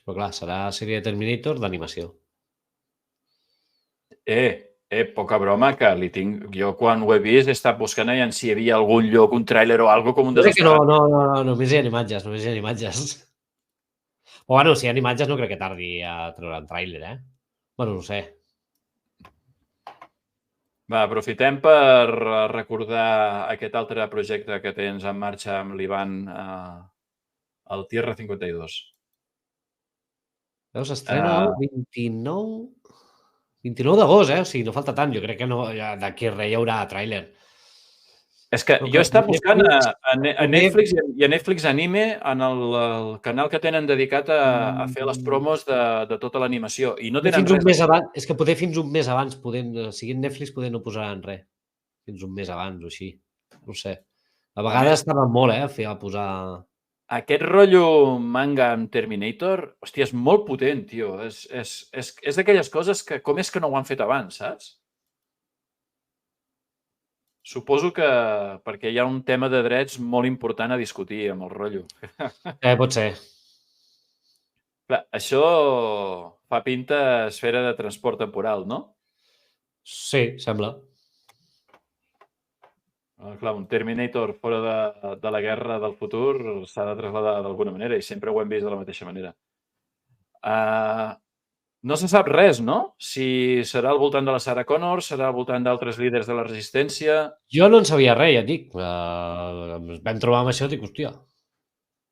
Però clar, serà sèrie de Terminator d'animació. Poca broma, que li tinc... Jo, quan ho he vist, he estat buscant allà si hi havia algun lloc, un tràiler o alguna com un Crec que desesperat. no, només hi ha imatges, només hi ha imatges. O bueno, si hi ha imatges no crec que tardi a treure el tràiler, eh? Bueno, no ho sé. Va, aprofitem per recordar aquest altre projecte que tens en marxa amb l'Ivan, el Tierra 52. Veus, estrena el 29 d'agost, eh? O sigui, no falta tant. Jo crec que no, d'aquí res hi haurà tràiler. És que jo he estat buscant a Netflix i a Netflix Anime en el canal que tenen dedicat a fer les promos de tota l'animació i no tenen Fins un res. mes abans, és que poder fins un mes abans, si en Netflix poder no posaran res. Fins un mes abans o així. No ho sé. A vegades tarden molt, a posar... Aquest rotllo manga amb Terminator, hòstia, és molt potent, tio. És d'aquelles coses que com és que no ho han fet abans, saps? Suposo que perquè hi ha un tema de drets molt important a discutir amb el rotllo. Pot ser. Clar, això fa pinta esfera de transport temporal, no? Sí, sembla. Clar, un Terminator fora de la guerra del futur s'ha de traslladar d'alguna manera i sempre ho hem vist de la mateixa manera. No se sap res, no? Si serà al voltant de la Sarah Connor, serà al voltant d'altres líders de la resistència... Jo no en sabia res, ja et dic. Vam trobar amb això i dic, hòstia,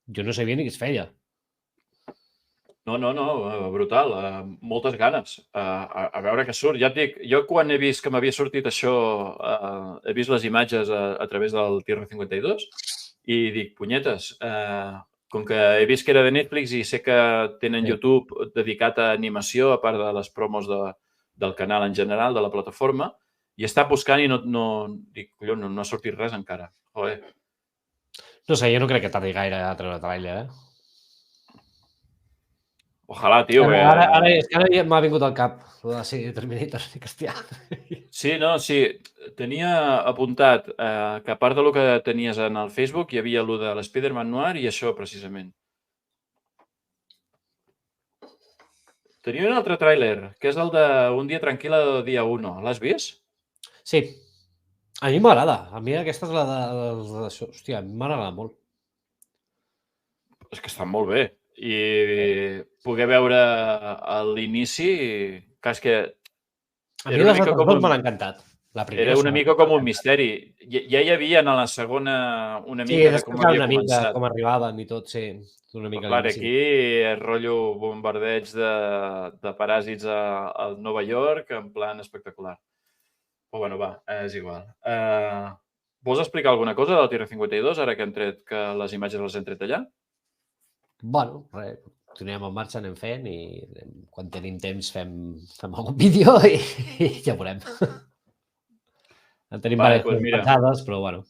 jo no sabia ni què es feia. No, brutal. Moltes ganes. A veure què surt. Ja et dic, jo quan he vist que m'havia sortit això, he vist les imatges a través del Tierra 52 i dic, punyetes, com que he vist que era de Netflix i sé que tenen YouTube dedicat a animació, a part de les promos del canal en general, de la plataforma, i he estat buscant i dic, collons, no ha sortit res encara. Joder. No sé, jo no crec que tardi gaire a treure tràiler, Ojalà, tio. Ara ja m'ha vingut al cap la sèrie de Terminator. Sí, tenia apuntat que a part del que tenies en el Facebook hi havia el de l'Spider-Man Noir i això, precisament. Tenia un altre tràiler, que és el de Un dia tranquil·la del dia 1. L'has vist? Sí. A mi m'agrada. A mi aquesta és la de... Hòstia, a mi m'agrada molt. És que està molt bé. I poder veure l'inici, és que... A mi les altres dos m'han encantat. Era una mica com un misteri. Ja hi havia en la segona una mica de com havia començat. Com arribaven i tot, sí. Una mica clar, aquí és rotllo bombardeig de paràsits a Nova York, en plan espectacular. Però bueno, va, és igual. Vols explicar alguna cosa del Tierra 52, ara que les imatges les hem tret allà? Bueno, res, continuem en marxa, anem fent i quan tenim temps fem algun vídeo i ja veurem. En tenim diverses pensades, però bueno.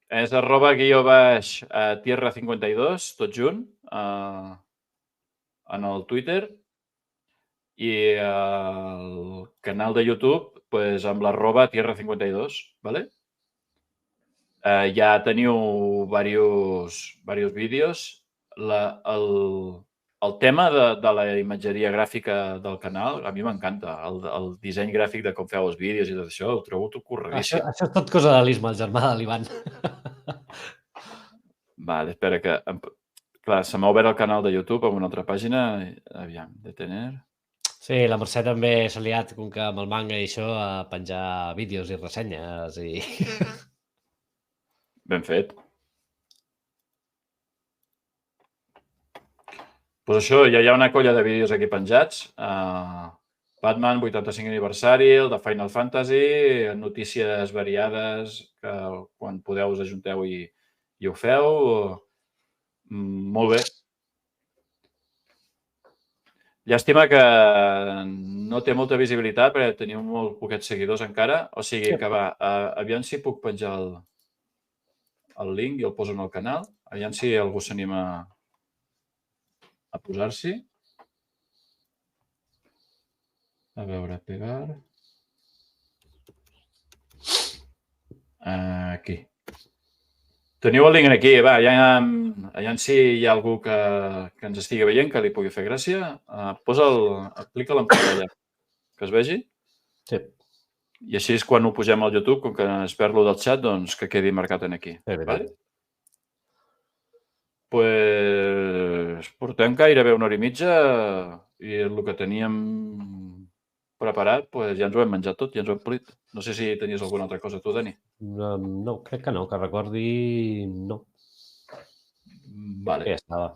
És @_Tierra52, tot junt, en el Twitter i el canal de YouTube amb @Tierra52, ¿vale? Ja teniu diversos vídeos. El tema de la imatgeria gràfica del canal a mi m'encanta. El disseny gràfic de com feu els vídeos i tot això ho trobo correctíssim. Això és tot cosa de l'Isma, el germà de l'Ivan. Vale, espera, que Clar, se m'ha obert el canal de YouTube amb una altra pàgina. Aviam, detener. Sí, la Mercè també s'ha liat, com que amb el manga i això, a penjar vídeos i ressenyes i... Ben fet. Doncs això, ja hi ha una colla de vídeos aquí penjats. Batman, 85 aniversari, el de Final Fantasy, notícies variades, que quan podeu us ajunteu i ho feu. Molt bé. Llàstima que no té molta visibilitat perquè teniu molt poquets seguidors encara. O sigui que va, aviam si puc penjar el link i el poso en el canal. Aviam si algú s'anima a posar-s'hi. A veure, pegar. Aquí. Teniu el link aquí, va, aviam si hi ha algú que ens estigui veient, que li pugui fer gràcia. Aplica'l en pantalla, que es vegi. Sí. I així és quan ho pugem al YouTube, com que es perd lo del xat, doncs que quedi marcat aquí. Vale? Pues portem gairebé una hora i mitja i el que teníem preparat, pues ja ens ho hem menjat tot, ja ens ho hem polit. No sé si tenies alguna altra cosa tu, Dani. No, crec que no, que recordi no. Vale. Ja estava.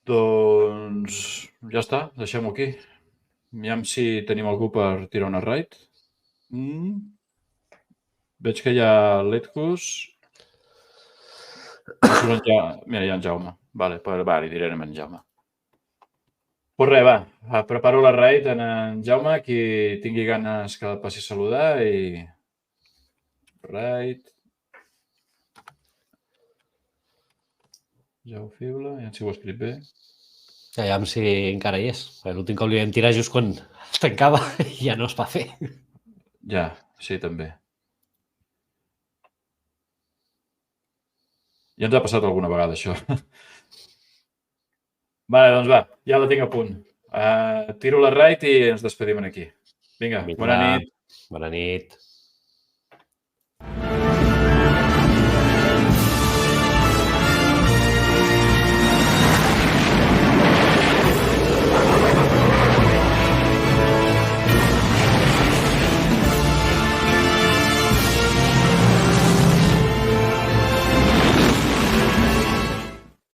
Doncs ja està, deixem-ho aquí. Aviam si tenim algú per tirar una raid. Veig que hi ha l'Edcus. Mira, hi ha en Jaume. Vale, li diré a en Jaume. Pues res, va, preparo la raid en Jaume, qui tingui ganes que el passi a saludar i... Raid... Jau Fibla, ja si ho he escrit bé. Aviam si encara hi és. L'últim cop li vam tirar just quan es tancava i ja no es va fer. Ja, sí, també. Ja ens ha passat alguna vegada, això. Vale, doncs va, ja la tinc a punt. Tiro la raid i ens despedim aquí. Vinga, bona nit. Bona nit.